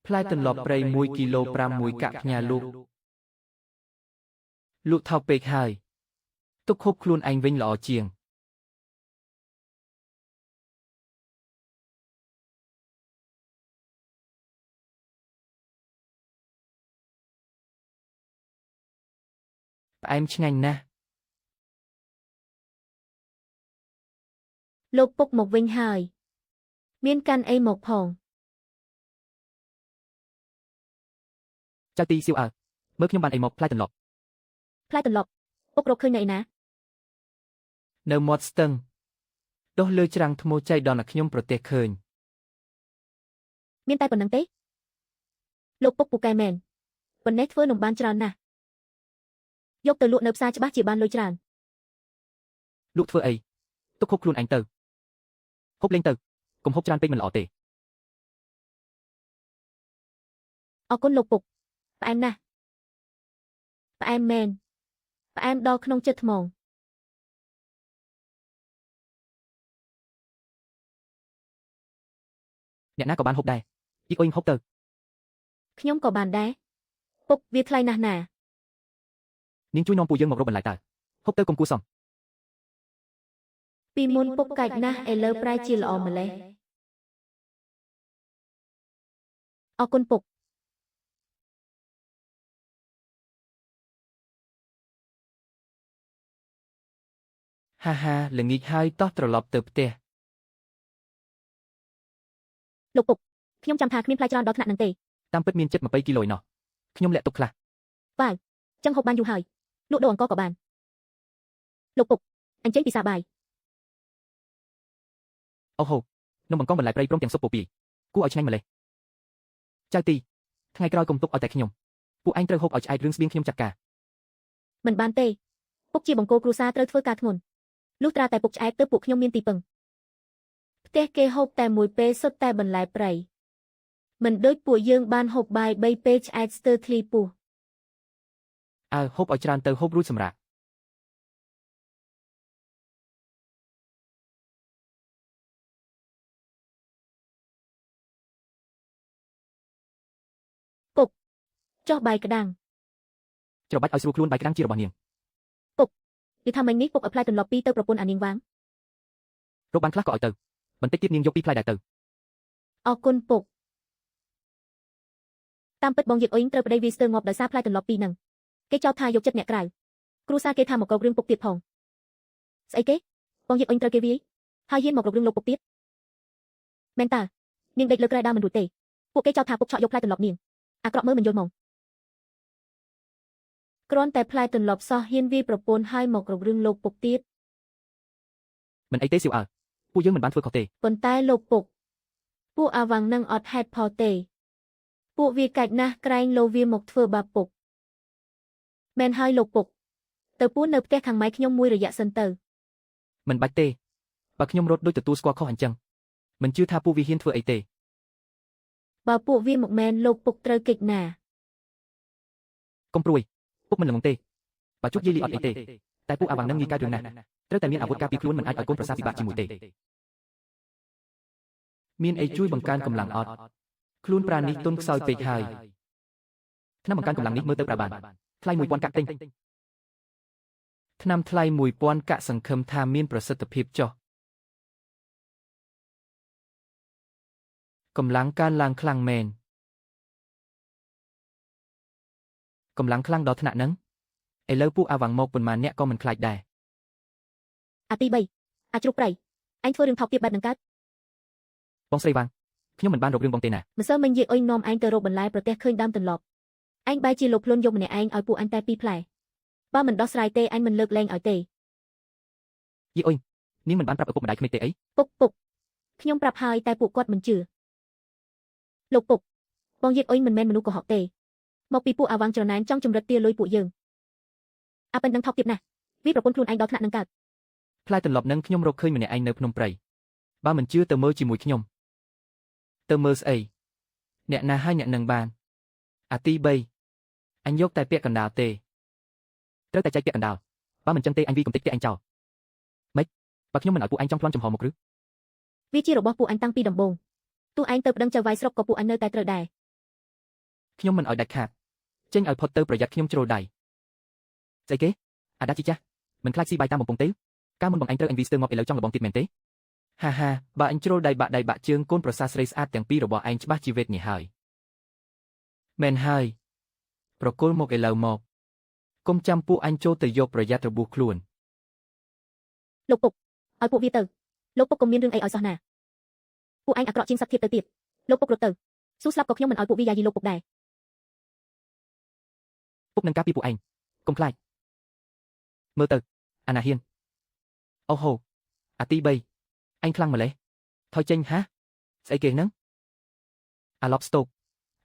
Speaker 2: ផ្លែទន្លប់ព្រៃ1គីឡូ6កាក់ផ្ញើលក់ថោកពេកហើយទុកហូបខ្លួនឯងវិញល្អជាងផ្អែមឆ្ងាញ់ណាស់
Speaker 1: លោកពុកមកវិញហើយមានកាន់អីមកផង
Speaker 2: ចៅទីសៀវអើមើលខ្ញុំបានអីមកផ្លែទន្លប់
Speaker 1: ពុករកឃើញនៅឯណា
Speaker 2: នៅមាត់ស្ទឹងដុះលើច្រាំងថ្មចៃដល់ខ្ញុំប្រទេសឃើញ
Speaker 1: មានតែប៉ុណ្្នឹងទេលោកពុកពូកែមែនប៉ុណ្ណេះធ្វើនំបានច្រើនណាស់យកទៅលក់នៅផ្សារច្បាស់ជាបានលុយច្រើន
Speaker 2: លក់ធ្វើអីទុកហូបខ្លួនឯងទៅហូបលេងទៅកុំហូបច្រើនពេកមិនល្អទេ
Speaker 1: អរគុណលោកពុកផ្អែមណាស់ផ្អែមមែនផ្អែមដល់ក្នុងចិត្តថ្មង
Speaker 2: អ្នកណាក៏បានហូបដែរជីកអុយហូបទៅ
Speaker 1: ខ្ញុំក៏បានដែរពុកវាថ្លៃណាស់ណា
Speaker 2: នាងជួយនាំពូយើងមករកបន្លែតើហូបទៅកុំគួរសម
Speaker 1: ពីមុនពុកកាច់ណាស់ឥឡូវប្រែជាល្អម្លេះអរគុណពុក
Speaker 2: ហាហាល្ងាចហើយតោះត្រឡប់ទៅផ្ទះ
Speaker 1: លោកពុកខ្ញុំចាំថាគ្មានផ្លែច្រើនដល់ថ្នាក់ហ្នឹងទេ
Speaker 2: តាមពិតមានចិត្ត20គីឡូឯណោះខ្ញុំលាក់ទុកខ្លះ
Speaker 1: វ៉ាវចឹងហូបបានយូរហើយលក់ដូរអង្គក៏បានលោកពុកអញ្ចឹងពិសាបាយ
Speaker 2: អូហូនំបង្កងបន្លែព្រៃព្រមទាំងស៊ុបពោពីគួរឲ្យឆ្ងាញ់ម្លេះចៅទីថ្ងៃក្រោយកុំទុកឲ្យតែខ្ញុំពួកឯងត្រូវហូបឲ្យឆ្អែតរឿងស្បៀងខ្ញុំចាត់ការ
Speaker 1: មិនបានទេពុកជាបង្គោលគ្រួសារត្រូវធ្វើការធ្ងន់លុះត្រាតែពុកឆ្អែតទៅពួកខ្ញុំមានទីពឹងផ្ទះគេហូបតែមួយពេលសុទ្ធតែបន្លែព្រៃមិនដូចពួកយើងបានហូបបាយ3ពេលឆ្អែតស្ទើរធ្លីពោះ
Speaker 2: អើហូបឲ្យច្រើនទៅហូបរួចសម្រាប់
Speaker 1: ចុះបាយក្តាំង
Speaker 2: ច្របាច់ឲ្យស្រួលខ្លួនបាយក្តាំងជារបស់នាង
Speaker 1: និយាយថាមិញនេះពុកឲ្យផ្លែទន្លប់ពីរទៅប្រពន្ធអានាងវាង
Speaker 2: រកបានខ្លះក៏ឲ្យទៅបន្តិចទៀតនាងយកពីរផ្លែដែរទៅ
Speaker 1: អរគុណពុកតាមពិតបងយាយអ៊ុយត្រូវប្តីវាស្ទើរងាប់ដោយសារផ្លែទន្លប់ពីរហ្នឹងគេចោទថាយកចិត្តអ្នកក្រៅគ្រួសារគេថាមកកោករឿងពុកទៀតផងស្អីគេបងយាយអ៊ុយត្រូវគេវាយហើយហ៊ានមករករឿងលោកពុកទៀតមែនតើ នាងដេកលើក្រែដើមមិនរួចទេពួកគេចោទថាពុកឆក់យកផ្លែទន្លប់នាងអាក្រក់មើលមិនយល់ហ្មងគ្រាន់តែផ្លែទន្លប់សោះហ៊ានវាយប្រពន្ធឲ្យមករករឿងលោកពុកទៀត
Speaker 2: មិនអីទេសៀវអើពួកយើងមិនបានធ្វើខុសទេ
Speaker 1: ប៉ុន្តែលោកពុកពួកអាវ៉ាំងនឹងអត់ហេតុផលទេពួកវាកាច់ណាស់ក្រែងលោវាមកធ្វើបាបពុកមែនហើយលោកពុកទៅពួននៅផ្ទះខាងម៉ែខ្ញុំមួយរយៈសិនទៅ
Speaker 2: មិនបាច់ទេបើខ្ញុំរត់ដូចទទួលស្គាល់ខុសអញ្ចឹងមិនជឿថាពួកវាហ៊ានធ្វើអីទេ
Speaker 1: បើពួកវាមកមែនលោកពុកត្រូវកិច្ចណា
Speaker 2: កុំព្រួយពុកមិនល្ងងទេបើជួបយាយលីអត់អីទេតែពួកអាវ៉ាំងនឹងងាយកើតរឿងណាស់ត្រូវតែមានអាវុធការពារខ្លួនមិនអាចឲ្យកូនប្រសាពិបាកជាមួយទេមានអីជួយបង្កើនកម្លាំងអត់ខ្លួនប្រាណនេះទុនខ្សោយពេកហើយថ្នាំបង្កើនកម្លាំងនេះមើលទៅប្រើបានថ្លៃ 1000 កាក់ទិញថ្នាំថ្លៃ 1000 កាក់សង្ឃឹមថាមានប្រសិទ្ធភាពចុះកម្លាំងកើនឡើងខ្លាំងមែនកម្លាំងខ្លាំងដល់ថ្នាក់ហ្នឹងឥឡូវពួកអាវ៉ាំងមកប៉ុន្មានអ្នកក៏មិនខ្លាចដែរ
Speaker 1: អាទី3អាចជ្រុកប្រៃអញធ្វើរឿងថោកទាបបែបនឹងកើត
Speaker 2: បងស្រីវ៉ាងខ្ញុំមិនបានរករឿងបងទេណា
Speaker 1: ម្សិលមិញយាយអុយនាំឯងទៅរកបន្លែប្រទេសឃើញដើមទន្លប់ឯងបែរជាលោកខ្លួនយកម្នាក់ឯងឲ្យពួកអញតែ2ផ្លែបើមិនដោះស្រាយទេអញមិនលើកលែងឲ្យទេ
Speaker 2: យាយអុយនាងមិនបានប្រាប់ឪពុកម្ដាយក្មេកទេអី
Speaker 1: ពុកខ្ញុំប្រាប់ហើយតែពួកគាត់មិនជឿលោកពុកបងយាយអុយមិនមែនមនុស្សកុហកទេមកពីពួកអាវ៉ាំងច្រណែនចង់ជំរិតទាលុយពួកយើងអាប៉ិនដឹងថោកទាបណាស់វាប្រពន្ធខ្លួនឯងដល់ថ្នាក់នឹងកើត
Speaker 2: ផ្លែទន្លប់នឹងខ្ញុំរកឃើញម្នាក់ឯងនៅភ្នំព្រៃបើមិនជឿទៅមើលជាមួយខ្ញុំទៅមើលស្អីអ្នកណាឲ្យអ្នកនឹងបានអាទី3អញយកតែពាក្យកណ្ដាលទេត្រូវតែចែកពាក្យកណ្ដាលបើមិនចឹងទេអញវាកំតិចទេអញចោលម៉េចបើខ្ញុំមិនឲ្យពួកអញចង់ប្លន់ចំហមកឬ
Speaker 1: វាជារបស់ពួកអញតាំងពីដំបូងទោះឯងទៅប្តឹងចៅវាយស្រុកក៏ពួកអញនៅតែត្រូវដែរ
Speaker 2: ខ្ញុំមិនឲ្យដាច់ខាតចេញឲ្យផុតទៅប្រយ័ត្នខ្ញុំជ្រុលដៃស្អីគេអាដាជីចាស់មិនខ្លាចស៊ីបាយតាមបំពង់ទេកាលមុនបងអញត្រូវអញវីស្ទើមកឥឡូវចង់លបងទៀតមែនទេហាហាបើអញជ្រុលដៃបាក់ជើងកូនប្រសាស្រីស្អាតទាំងពីររបស់ឯងច្បាស់ជីវិតនេះហើយមែនហើយប្រគល់មកឥឡូវមកកុំចាំពួកអញចូលទៅយកប្រយ័ត្នរបួសខ្លួន
Speaker 1: លោកពុកឲ្យពួកវាទៅលោកពុកកុំមានរឿងអីឲ្យសោះណាពួកឯងអាក្រក់ជាងសត្វធៀបទៅទៀតលោកពុករត់ទៅស៊ូស្លាប់ក៏ខ្ញុំមិនឲ្យពួកវាយាយីលោកពុកដែរ
Speaker 2: ពុកនឹងការពីពួកឯងកុំខ្លាចមើលទៅអាណាហ៊ានអូហូអាទី3អញខ្លាំងម្លេះថយចេញហាស្អីគេហ្នឹងអាឡប់ស្ទូក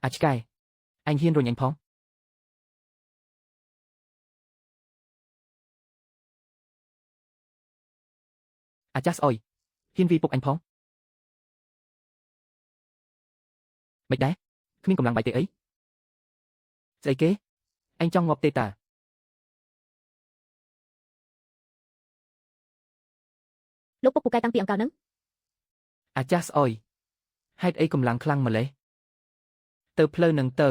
Speaker 2: អាឆ្កែអញហ៊ានរុញអញផងអាចាស់ស្អុយហ៊ានវីពុកអញផងមិនដែរគ្មានកម្លាំងបាយទេអីស្អីគេអញចង់ងាប់ទេតា
Speaker 1: លោកពុកពូកែតាំងពីអង្កលហ្នឹង
Speaker 2: អាចាស់ស្អុយហេតុអីកម្លាំងខ្លាំងម្លេះទៅផ្លូវនឹងទៅ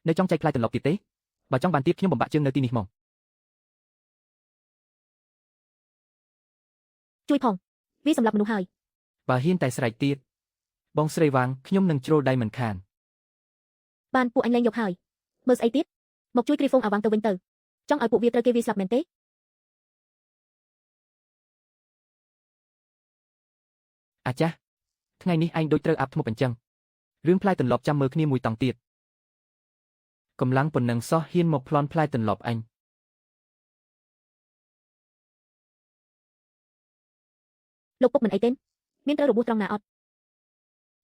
Speaker 2: នៅចង់ចែកផ្លែទន្លប់ទៀតទេបើចង់បានទៀតខ្ញុំបំបាក់ជើងនៅទីនេះមក
Speaker 1: ជួយផងវាសម្រាប់មនុស្សហើយ
Speaker 2: បើហ៊ានតែស្រែកទៀតបងស្រីវ៉ាងខ្ញុំនឹងជ្រុលដៃមិនខាន
Speaker 1: បានពួកអញលែងយកហើយមើលស្អីទៀតមកជួយគ្រីហ្វុងអាវ៉ាំងទៅវិញទៅចង់ឲ្យពួកវាត្រូវគេវាស្លាប់មែនទេ
Speaker 2: អាចាស់ថ្ងៃនេះឯងដូចត្រូវអាប់ធ្មប់អញ្ចឹងរឿងផ្លែទន្លប់ចាំមើលគ្នាមួយតង់ទៀតកម្លាំងប៉ុណ្ណឹងសោះហ៊ានមកប្លន់ផ្លែទន្លប់អញ
Speaker 1: លោកពុកមិនអីទេមានត្រូវរបួសត្រង់ណាអត់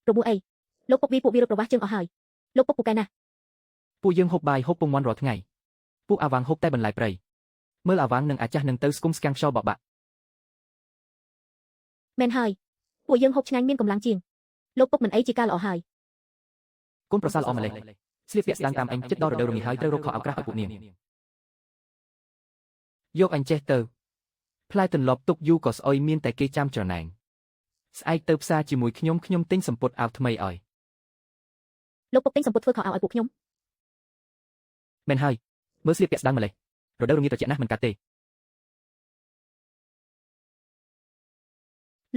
Speaker 1: របួសអីលោកពុកពួកវារត់ប្រវាស់ជើងអស់ហើយលោកពុកពូកែណា
Speaker 2: ពួកយើងហូបបាយហូបពងមាន់រាល់ថ្ងៃពួកអាវ៉ាំងហូបតែបន្លែព្រៃមើលអាវ៉ាំងនិងអាចាស់នឹងទៅស្គមស្គាំងខ្យល់បបាក់
Speaker 1: មែនហើយពួកយើងហូបឆ្ងាញ់មានកម្លាំងជាងលោកពុកមិនអីជាការល្អហើយក
Speaker 2: ូនប្រសាល្អម្លេះស្លៀកពាក់ស្ដាងតាមអញចិត្តដល់រដូវរមាសហើយត្រូវរកខោអាវក្រាស់ឲ្យពួកនាងយកអញចេះទៅផ្លែទន្លប់ទុកយូរក៏ស្អុយមានតែគេចាំច្រណែនស្អែកទៅផ្សារជាមួយខ្ញុំទិញសម្ពត់អាវថ្មីឲ្យ
Speaker 1: លោកពុកទិញសម្ពុតធ្វើខោអាវឲ្យពួកខ្ញុំ
Speaker 2: មែនហើយមើលស្លៀកពាក់ស្ដាងម្លេះរដូវរងាត្រជាក់ណាស់មិនកាត់ទេ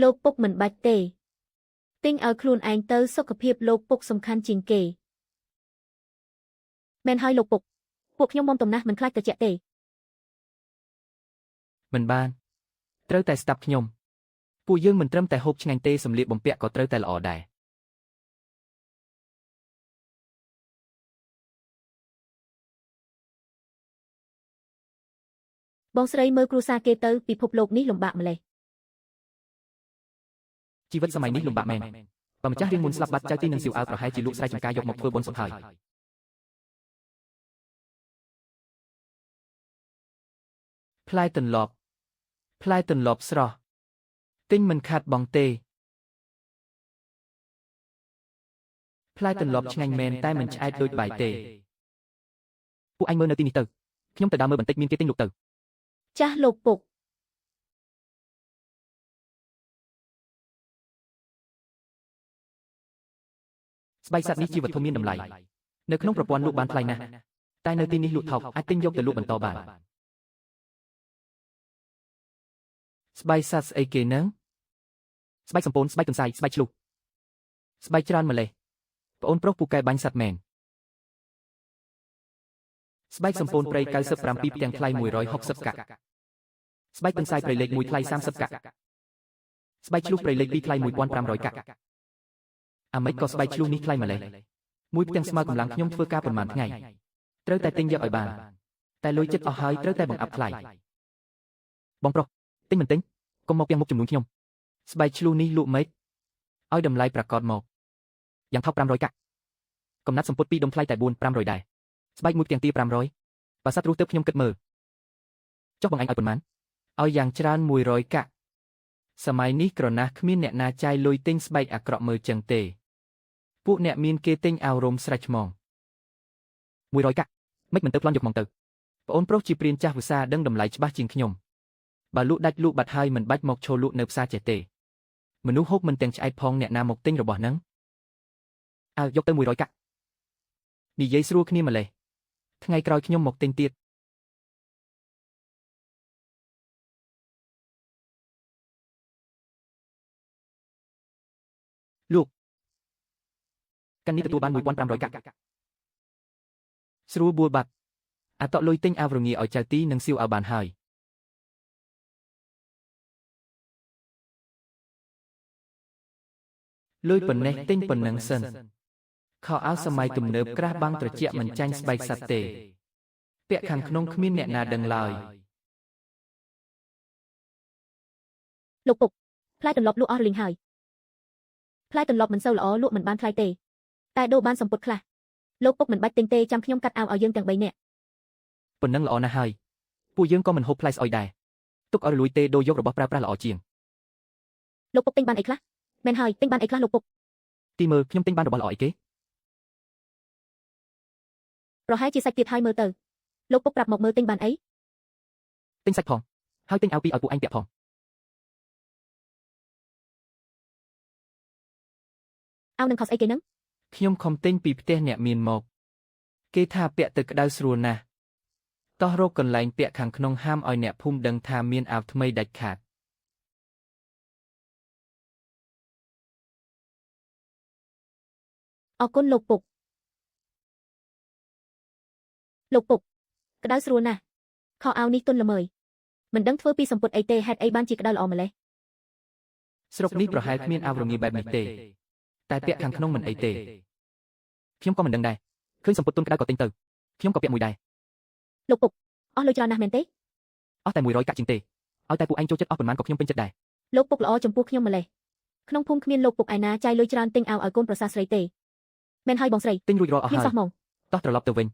Speaker 1: លោកពុកមិនបាច់ទេទិញឲ្យខ្លួនឯងទៅសុខភាពលោកពុកសំខាន់ជាងគេមែនហើយលោកពុកពួកខ្ញុំមុំតំណាស់មិនខ្លាចត្រជាក់ទេ
Speaker 2: មិនបានត្រូវតែស្ដាប់ខ្ញុំ ពួកយើងមិនត្រឹមតែហូបឆ្ងាញ់ទេសម្លៀកបំពាក់ក៏ត្រូវតែល្អដែរ
Speaker 1: បងស្រីមើលគ្រួសារគេទៅពិភពលោកនេះលំបាកម្លេះ
Speaker 2: ជីវិតសម័យនេះលំបាកមែនបើម្ចាស់រៀងមុនស្លាប់បាត់ចៅទីនឹងស៊ីវអើប្រហែលជាលក់ស្រែចម្ការយកមកធ្វើបុណ្យសពហើយផ្លែទន្លប់ស្រស់ទិញមិនខាតបង់ទេផ្លែទន្លប់ឆ្ងាញ់មែនតែមិនឆ្អែតដូចបាយទេពួកអញមើលនៅទីនេះទៅខ្ញុំទៅដើរមើលបន្តិចមានគេទិញលក់ទៅ
Speaker 1: ចាស់លោកពុក
Speaker 2: ស្បែកសត្វនេះជាវត្ថុមានតម្លៃនៅក្នុងប្រព័ន្ធលក់បានថ្លៃណាស់តែនៅទីនេះលក់ថោកអាចទិញយកទៅលក់បន្តបានស្បែកសត្វស្អីគេនឹងស្បែកសំពូនស្បែកទន្សាយស្បែកឆ្លុះស្បែកច្រើនម្លេះប្អូនប្រុសពូកែបាញ់សត្វមែនស្បែកសំពូនព្រៃ97ផ្ទាំងថ្លៃ160កាក់ស្បែកទន្សាយព្រៃលេខ1ថ្លៃ30កាក់ស្បែកឆ្លុះព្រៃលេខ2ថ្លៃ1500កាក់អាម៉េចក៏ស្បែកឆ្លុះនេះថ្លៃម្លេះមួយផ្ទាំងស្មើកម្លាំងខ្ញុំធ្វើការប៉ុន្មានថ្ងៃត្រូវតែទិញយកឲ្យបានតែលុយចិត្តអស់ហើយត្រូវតែបង្អាប់ថ្លៃបងប្រុសទិញមិនទិញកុំមកពីមុខចំនួនខ្ញុំស្បែកឆ្លុះនេះលក់ម៉េចឲ្យតម្លៃប្រកបមកយ៉ាងថោក500កាក់កំណាត់សម្ពុត2ដុំថ្លៃតែ4-500ដែរស្បែកមួយផ្ទាំងទី500បើសត្វរស់ទៅខ្ញុំគិតមើលចុះបងអញឲ្យប៉ុន្មានឲ្យយ៉ាងច្រើន100កាក់សម័យនេះក្រណាស់គ្មានអ្នកណាចាយលុយទិញស្បែកអាក្រក់មើលចឹងទេពួកអ្នកមានគេទិញអោរោមស្រេចហ្មង100កាក់មិនទៅប្លន់យកមកទៅប្អូនប្រុសជាព្រានចាស់វិសាដឹងតម្លៃច្បាស់ជាងខ្ញុំបើលក់ដាច់លក់បាត់ហើយមិនបាច់មកឈរលក់នៅផ្សារចេះទេមនុស្សហូបមិនទាំងឆ្អែតផងអ្នកណាមកទិញរបស់ហ្នឹងអើយកទៅ100កាក់និយាយស្រួលគ្នាម្លេះថ្ងៃក្រោយខ្ញុំមកទិញទៀតលោកកាន់នេះទទួលបាន1500កាក់ស្រួលបួលបាត់អាតក់លុយទិញអាវរងាឲ្យចៅទីនិងស៊ីវឲ្យបានហើយលុយប៉ុណ្ណេះទិញប៉ុណ្ណឹងសិនខោអាវសម័យទំនើបក្រាស់បាំងត្រជាក់មិនចាញ់ស្បែកសត្វទេពាក់ខាងក្នុងគ្មានអ្នកណាដឹងឡើយ
Speaker 1: លោកពុកផ្លែទន្លប់លក់អស់លីងហើយផ្លែទន្លប់មិនសូវល្អលក់មិនបានថ្លៃទេតែដូរបានសម្ពុតខ្លះលោកពុកមិនបាច់ទិញទេចាំខ្ញុំកាត់អាវឲ្យយើងទាំង3នាក់
Speaker 2: ប៉ុណ្ណឹងល្អណាស់ហើយពួកយើងក៏មិនហូបផ្លែស្អុយដែរទុកឲ្យរលួយទេដូរយករបស់ប្រើប្រាស់ល្អជាង
Speaker 1: លោកពុកទិញបានអីខ្លះមែនហើយទិញបានអីខ្លះលោកពុក
Speaker 2: ទីមើលខ្ញុំទិញបានរបស់ល្អអីគេ
Speaker 1: ប្រហែលជាសាច់ទៀតហើយមើលទៅលោកពុកប្រាប់មកមើលទិញបានអី
Speaker 2: ទិញសាច់ផងហើយទិញអាវពីរឲ្យពួកអញពាក់ផង
Speaker 1: អាវនឹងខុសស្អីគេហ្នឹង
Speaker 2: ខ្ញុំខំទិញពីផ្ទះអ្នកមានមកគេថាពាក់ទៅក្តៅស្រួលណាស់តោះរកកន្លែងពាក់ខាងក្នុងហាមឲ្យអ្នកភូមិដឹងថាមានអាវថ្មីដាច់ខាត
Speaker 1: អរគុណលោកពុកក្តៅស្រួលណាស់ខោអាវនេះទន់ល្មើយមិនដឹងធ្វើពីសម្ពុតអីទេហេតុអីបានជាក្តៅល្អម្លេះ
Speaker 2: ស្រុកនេះប្រហែលគ្មានអាវរងាបែបនេះទេតែពាក់ខាងក្នុងមិនអីទេខ្ញុំក៏មិនដឹងដែរឃើញសម្ពុតទុនក្តៅក៏ទិញទៅខ្ញុំក៏ពាក់មួយដែរ
Speaker 1: លោកពុកអស់លុយច្រើនណាស់មែនទេ
Speaker 2: អស់តែ100កាក់ជាងទេឲ្យតែពួកឯងចូលចិត្តអស់ប៉ុន្មានក៏ខ្ញុំពេញចិត្តដែរ
Speaker 1: លោកពុកល្អចំពោះខ្ញុំម្លេះក្នុងភូមិគ្មានលោកពុកឯណាចាយលុយច្រើនទិញអាវឲ្យកូនប្រសាស្រីទេមែនហើយបងស្រី
Speaker 2: ទិញរួចរាល់អស់
Speaker 1: ខ្ញុំ
Speaker 2: ហើយ
Speaker 1: សោះហ្មង
Speaker 2: តោះត្រឡប់ទៅវិញ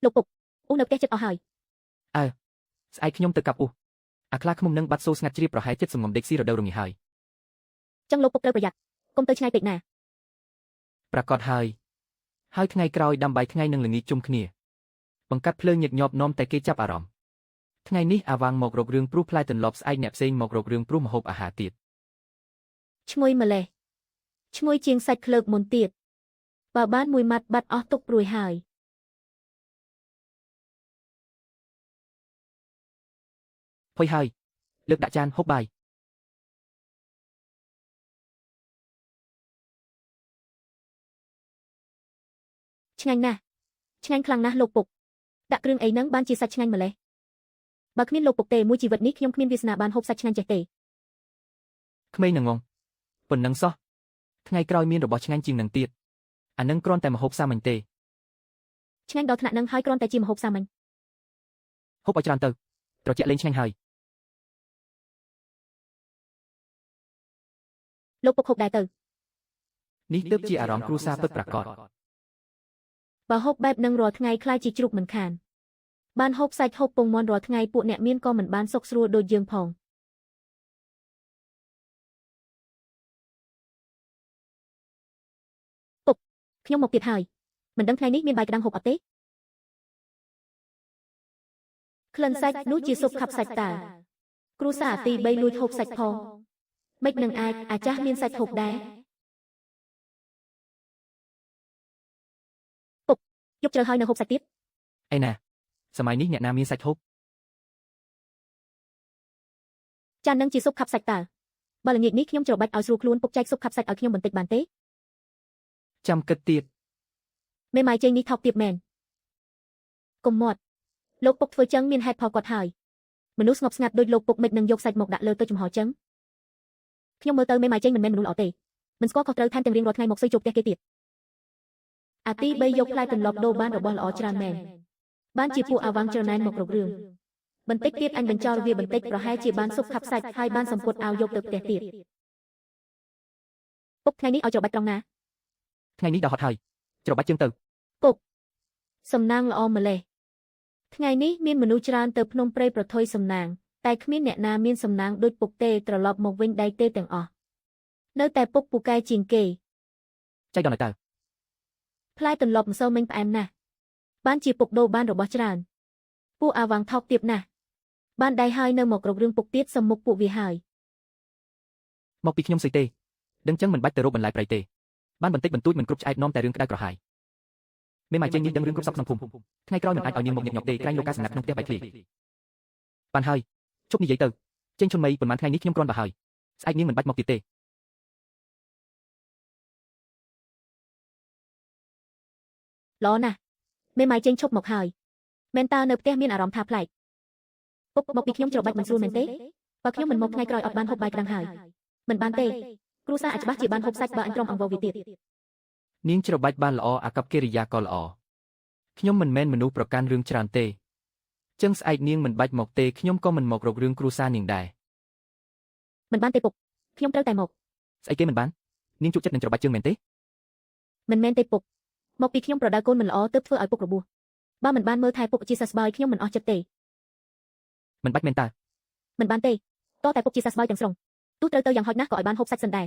Speaker 1: លោកពុកអូនៅផ្ទះចិត្តអស់ហើយ
Speaker 2: ស្អែកខ្ញុំទៅកាប់ឧសអាខ្លាឃ្មុំនឹងបាត់សូរស្ងាត់ជ្រាបប្រហែលចិត្តសំងំដេកស៊ីរដូវរងាហើយ
Speaker 1: ចឹងលោកពុកត្រូវប្រយ័ត្នកុំទៅឆ្ងាយពេកណា
Speaker 2: ប្រកាសហើយថ្ងៃក្រោយដាំបាយថ្ងៃនឹងល្ងាចជុំគ្នាបង្កាត់ភ្លើងញឹកញាប់នាំតែគេចាប់អារម្មណ៍ថ្ងៃនេះអាវាងមករករឿងព្រោះផ្លែទន្លប់ស្អែកអ្នកផ្សេងមករករឿងព្រោះម្ហូបអាហារទៀត
Speaker 1: ឈ្ងុយម្លេះឈ្ងុយជាងសាច់ឃ្លើកមុនទៀតបើបានមួយម៉ាត់បាត់អស់ទុកព្រួយហើយ
Speaker 2: ភ័យហើយលើកដាក់ចានហូបបាយ
Speaker 1: ឆ្ងាញ់ណាស់ឆ្ងាញ់ខ្លាំងណាស់លោកពុកដាក់គ្រឿងអីហ្នឹងបានជាសាច់ឆ្ងាញ់ម្ល៉េះបើគ្មានលោកពុកទេមួយជីវិតនេះខ្ញុំគ្មានវាសនាបានហូបសាច់ឆ្ងាញ់ចេះទេ
Speaker 2: ក្មេងនឹងងងប៉ុណ្ណឹងសោះថ្ងៃក្រោយមានរបស់ឆ្ងាញ់ជាងនឹងទៀតអានឹងគ្រាន់តែម្ហូបសាមញ្ញទេ
Speaker 1: ឆ្ងាញ់ដល់ថ្នាក់ហ្នឹងហើយគ្រាន់តែជាម្ហូបសាមញ្ញ
Speaker 2: ហូបឲ្យច្រើនទៅត្រជាក់លេងឆ្ងាញ់ហើយ
Speaker 1: លោកពុកហូបដែរទៅ
Speaker 2: នេះទើបជាអារម្មណ៍គ្រួសារពិតប្រាកដ
Speaker 1: បើហូបបែបហ្នឹងរាល់ថ្ងៃខ្លាចជាជ្រូកមិនខានបានហូបសាច់ហូបពងមាន់រាល់ថ្ងៃពួកអ្នកមានក៏មិនបានសុខស្រួលដូចយើងផងពុកខ្ញុំមកទៀតហើយមិនដឹងថ្ងៃនេះមានបាយក្តាំងហូបអត់ទេក្លិនសាច់នោះជាស៊ុបខាប់សាច់តើគ្រូសាអាទី3លួចហូបសាច់ផងមិននឹងអាចអាចាស់មានសាច់ហូបដែរពុកយកជ្រើហើយនៅហូបសាច់ទៀត
Speaker 2: ឯណាសម័យនេះអ្នកណាមានសាច់ហូប
Speaker 1: ចាននឹងជាស៊ុបខាប់សាច់តើបើល្ងាចនេះខ្ញុំច្របាច់ឲ្យស្រួលខ្លួនពុកចែកស៊ុបខាប់សាច់ឲ្យខ្ញុំបន្តិចបានទេ
Speaker 2: ចាំគិតទៀត
Speaker 1: មេម៉ាយចេញនេះថោកទាបមែនកុំមាត់លោកពុកធ្វើចឹងមានហេតុផលគាត់ហើយមនុស្សស្ងប់ស្ងាត់ដូចលោកពុកមិននឹងយកសាច់មកដាក់លើទៅចំហចឹងខ្ញុំមើលទៅមេម៉ាយចេញមិនមែនមនុស្សល្អទេមិនស្គាល់ខុសត្រូវថែមទាំងរៀងរាល់ថ្ងៃមកស៊ុយជោគផ្ទះគេទៀតអាទី3យកផ្លែទន្លប់ដូរបានរបស់ល្អច្រើនមែនបានជាពួកអាវាំងច្រណែនមករករឿងបន្តិចទៀតអញបញ្ចោលវាបន្តិចប្រហែលជាបានស៊ុបខាប់សាច់ហើយបានសម្ពុតឲ្យយកទៅផ្ទះទៀតពុកថ្ងៃនេះឲ្យច្របាច់ត្រង់ណា
Speaker 2: ថ្ងៃនេះដល់ហត់ហើយច្របាច់ជើងទៅ
Speaker 1: ពុកសំណាងល្អម្លេះថ្ងៃនេះមានមនុស្សច្រើនទៅភ្នំព្រៃប្រថុយសំណាងតែគ្មានអ្នកណាមានសំណាងដូចពុកទេត្រឡប់មកវិញដៃទេទាំងអស់នៅតែពុកពូកែជាងគេ
Speaker 2: ចៃដល់ទៅ
Speaker 1: ផ្លែទន្លប់ម្សិលមិញផ្អែមណាស់បានជាពុកដូរបានរបស់ច្រើនពួកអាវាំងថោកទាបណាស់បានដៃហើយនៅមករករឿងពុកទៀតសំមុខពួកវាហើយ
Speaker 2: មកពីខ្ញុំស្អីទេដឹងចឹងមិនបាច់ទៅរកបន្លែប្រៃទេបានបន្តិចបន្តួចមិនគ្រប់ឆ្អែតនាំតែរឿងក្តៅក្រហាយមេម៉ាយចេញនេះដឹងរឿងគ្រប់សពក្នុងភូមិថ្ងៃក្រោយមិនអាចឲ្យនាងមកញឹកញាប់ទេក្រែងលោកការសំណាក់ក្នុងផ្ទះបាយឃ្លីបានហើយជប់និយាយទៅចេញជុនមីប៉ុន្មានថ្ងៃនេះខ្ញុំគ្រាន់បើហើយស្អែកនាងមិនបាច់មកទៀតទេ
Speaker 1: ល្អណាស់មេម៉ាយចេញឈប់មកហើយមែនតើនៅផ្ទះមានអារម្មណ៍ថាប្លែកពុកមកពីខ្ញុំច្របាច់មិនស្រួលមែនទេបើខ្ញុំមិនមកថ្ងៃក្រោយអត់បានហូបបាយក្តាំងហើយមិនបានទេគ្រូសាអាចច្បាស់ជាបានហូបសាច់បើអញទ្រាំអង្វរវាទៀត
Speaker 2: នាងច្របាច់បានល្អអាកប្បកិរិយាក៏ល្អខ្ញុំមិនមែនមនុស្សប្រកាន់រឿងច្រើនទេចឹងស្អែកនាងមិនបាច់មកទេខ្ញុំក៏មិនមករករឿងគ្រួសារនាងដែរ
Speaker 1: មិនបានទេពុកខ្ញុំត្រូវតែមក
Speaker 2: ស្អីគេមិនបាននាងជក់ចិត្តនឹងច្របាច់ជើងមែនទេ
Speaker 1: មិនមែនទេពុកមកពីខ្ញុំប្រដៅកូនមិនល្អទើបធ្វើឲ្យពុករបួសបើមិនបានមើលថែពុកជាសះស្បើយខ្ញុំមិនអស់ចិត្តទេ
Speaker 2: មិនបាច់មែនតើ
Speaker 1: មិនបានទេតោះតែពុកជាសះស្បើយទាំងស្រុងទោះត្រូវទៅយ៉ាងហោចណាស់ក៏ឲ្យបានហូបសាច់សិនដែរ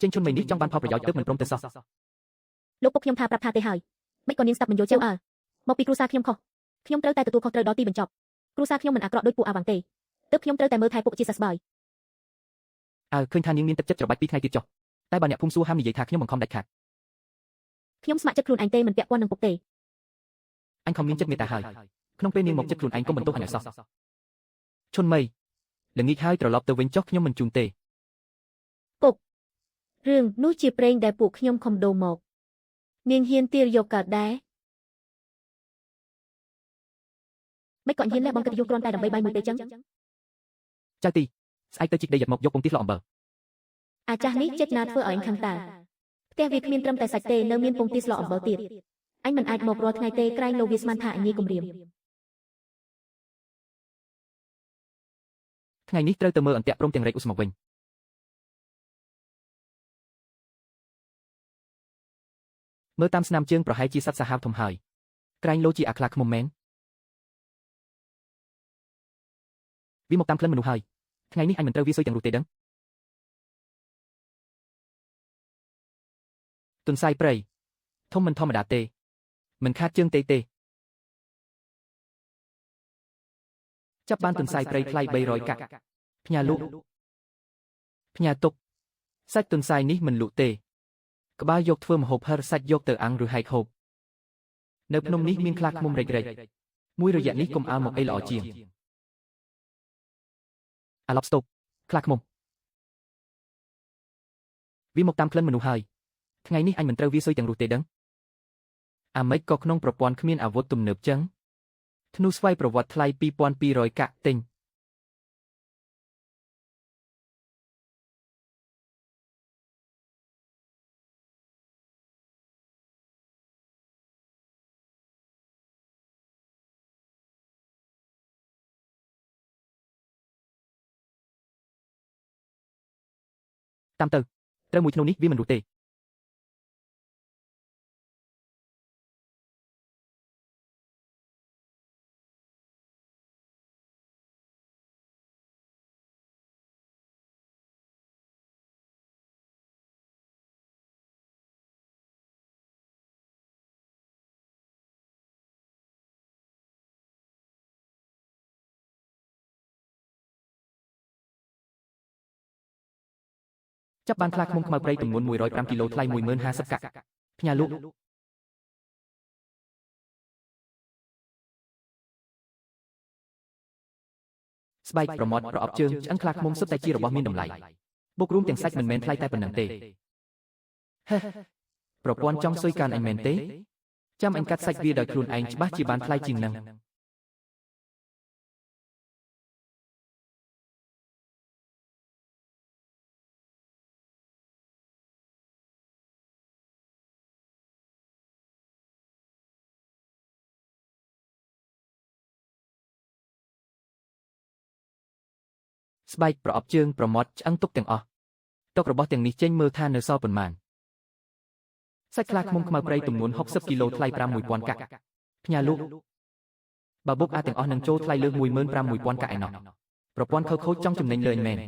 Speaker 2: ចេញជុនមីនេះចង់បានផលប្រយោជន៍ទើបមិនព្រមទៅសោះ
Speaker 1: លោកពុកខ្ញុំថាប្រាប់ថាទេហើយមិនក៏នាងស្ដាប់មិនយល់ចៅអើមកពីគ្រូសាខ្ញុំខុសខ្ញុំត្រូវតែទទួលខុសត្រូវដល់ទីបញ្ចប់គ្រូសាខ្ញុំមិនអាក្រក់ដូចពួកអាវាំងទេទើបខ្ញុំត្រូវតែមើលថែពុកជាសះស្បើយ
Speaker 2: អើឃើញថានាងមានទឹកចិត្តច្របាច់2ថ្ងៃទៀតចុះតែបើអ្នកភូមិសួរហាមនិយាយថាខ្ញុំបង្ខំដាច់ខាត
Speaker 1: ខ្ញុំស្ម័គ្រចិត្តខ្លួនឯងទេមិនពាក់ព័ន្ធនឹងពុកទេ
Speaker 2: អញខំមានចិត្តមេត្តាហើយក្នុងពេលនាងមកចិត្តខ្លួនឯងកុំបន្ទោសអញឲ្យសោះឈុនមីល្ងាចហើយត្រឡប់ទៅវិញចុះខ្ញុំមិនជូនទេ
Speaker 1: ពុករឿងនោះជាប្រេងដែលពួកខ្ញុំខំដូរមកនាងហ៊ានទារយកកើតដែរមិនក៏ហ៊ានលះបង់កិត្តិយសគ្រាន់តែដើម្បីបាយមួយទេចឹង
Speaker 2: ចៅទីស្អែកទៅជីកដីយ៉ាត់មកយកពងទាស្លអំបិល
Speaker 1: អាចាស់នេះចិត្តណាធ្វើឲ្យអញខឹងតើផ្ទះវាគ្មានត្រឹមតែសាច់ទេនៅមានពងទាស្លអំបិលទៀតអញមិនអាចមករាល់ថ្ងៃទេក្រែងលោកវាស្មានថាអញងាយគំរាម
Speaker 2: ថ្ងៃនេះត្រូវទៅមើលអន្ទាក់ព្រមទាំងរែកឧស្មកវិញមើលតាមស្នាមជើងប្រហែលជាសត្វសាហាវធំហើយក្រែងលោជាអាខ្លាឃ្មុំមែនវាមកតាមក្លិនមនុស្សហើយថ្ងៃនេះអញមិនត្រូវវាស៊ុយទាំងរូបទេដឹងទុនសាយព្រៃធំមិនធម្មតាទេមិនខាតជើងទេចាប់បានទុនសាយព្រៃថ្លៃ300កាក់ផ្ញើលក់ផ្ញើទុកសាច់ទុនសាយនេះមិនលក់ទេក្បាលយកធ្វើម្ហូបហិរសាច់យកទៅអាំងឬហែកហូបនៅភ្នំនេះមានខ្លាឃ្មុំរិចមួយរយៈនេះកុំអើមកអីល្អជាងអាឡប់ស្តុបខ្លាឃ្មុំវាមកតាមក្លិនមនុស្សហើយថ្ងៃនេះអញមិនត្រូវវាស៊ុយទាំងរូបទេដឹង អាម៉េចក៏ក្នុងប្រព័ន្ធគ្មានអាវុធទំនើបចឹងធ្នូស្វ័យប្រវត្តិថ្លៃ2200កាក់ទិញតាមទៅត្រូវមួយធ្នូនេះវាមិនរួចទេចាប់បានខ្លាឃ្មុំខ្មៅព្រៃចំនួន105គីឡូថ្លៃ10050កាក់ផ្ញើលក់ស្បែកប្រមាត់ប្រអប់ជើងឆ្អឹងខ្លាឃ្មុំសុទ្ធតែជារបស់មានតម្លៃបូករួមទាំងសាច់មិនមែនថ្លៃតែប៉ុណ្ណឹងទេហេប្រព័ន្ធចង់ស៊ុយកានអញមែនទេចាំអញកាត់សាច់វាដោយខ្លួនឯងច្បាស់ជាបានថ្លៃជាងនឹងស្បែកប្រអប់ជើងប្រមាត់ឆ្អឹងទុកទាំងអស់ទុករបស់ទាំងនេះចេញមើលថានៅសល់ប៉ុន្មានសាច់ខ្លាឃ្មុំខ្មៅព្រៃចំនួន60គីឡូថ្លៃ5000កាក់ផ្ញើលក់បើបុកអាទាំងអស់នឹងចូលថ្លៃលើស15000កាក់ឯណោះប្រព័ន្ធខូចចង់ចំណេញលើអញមែន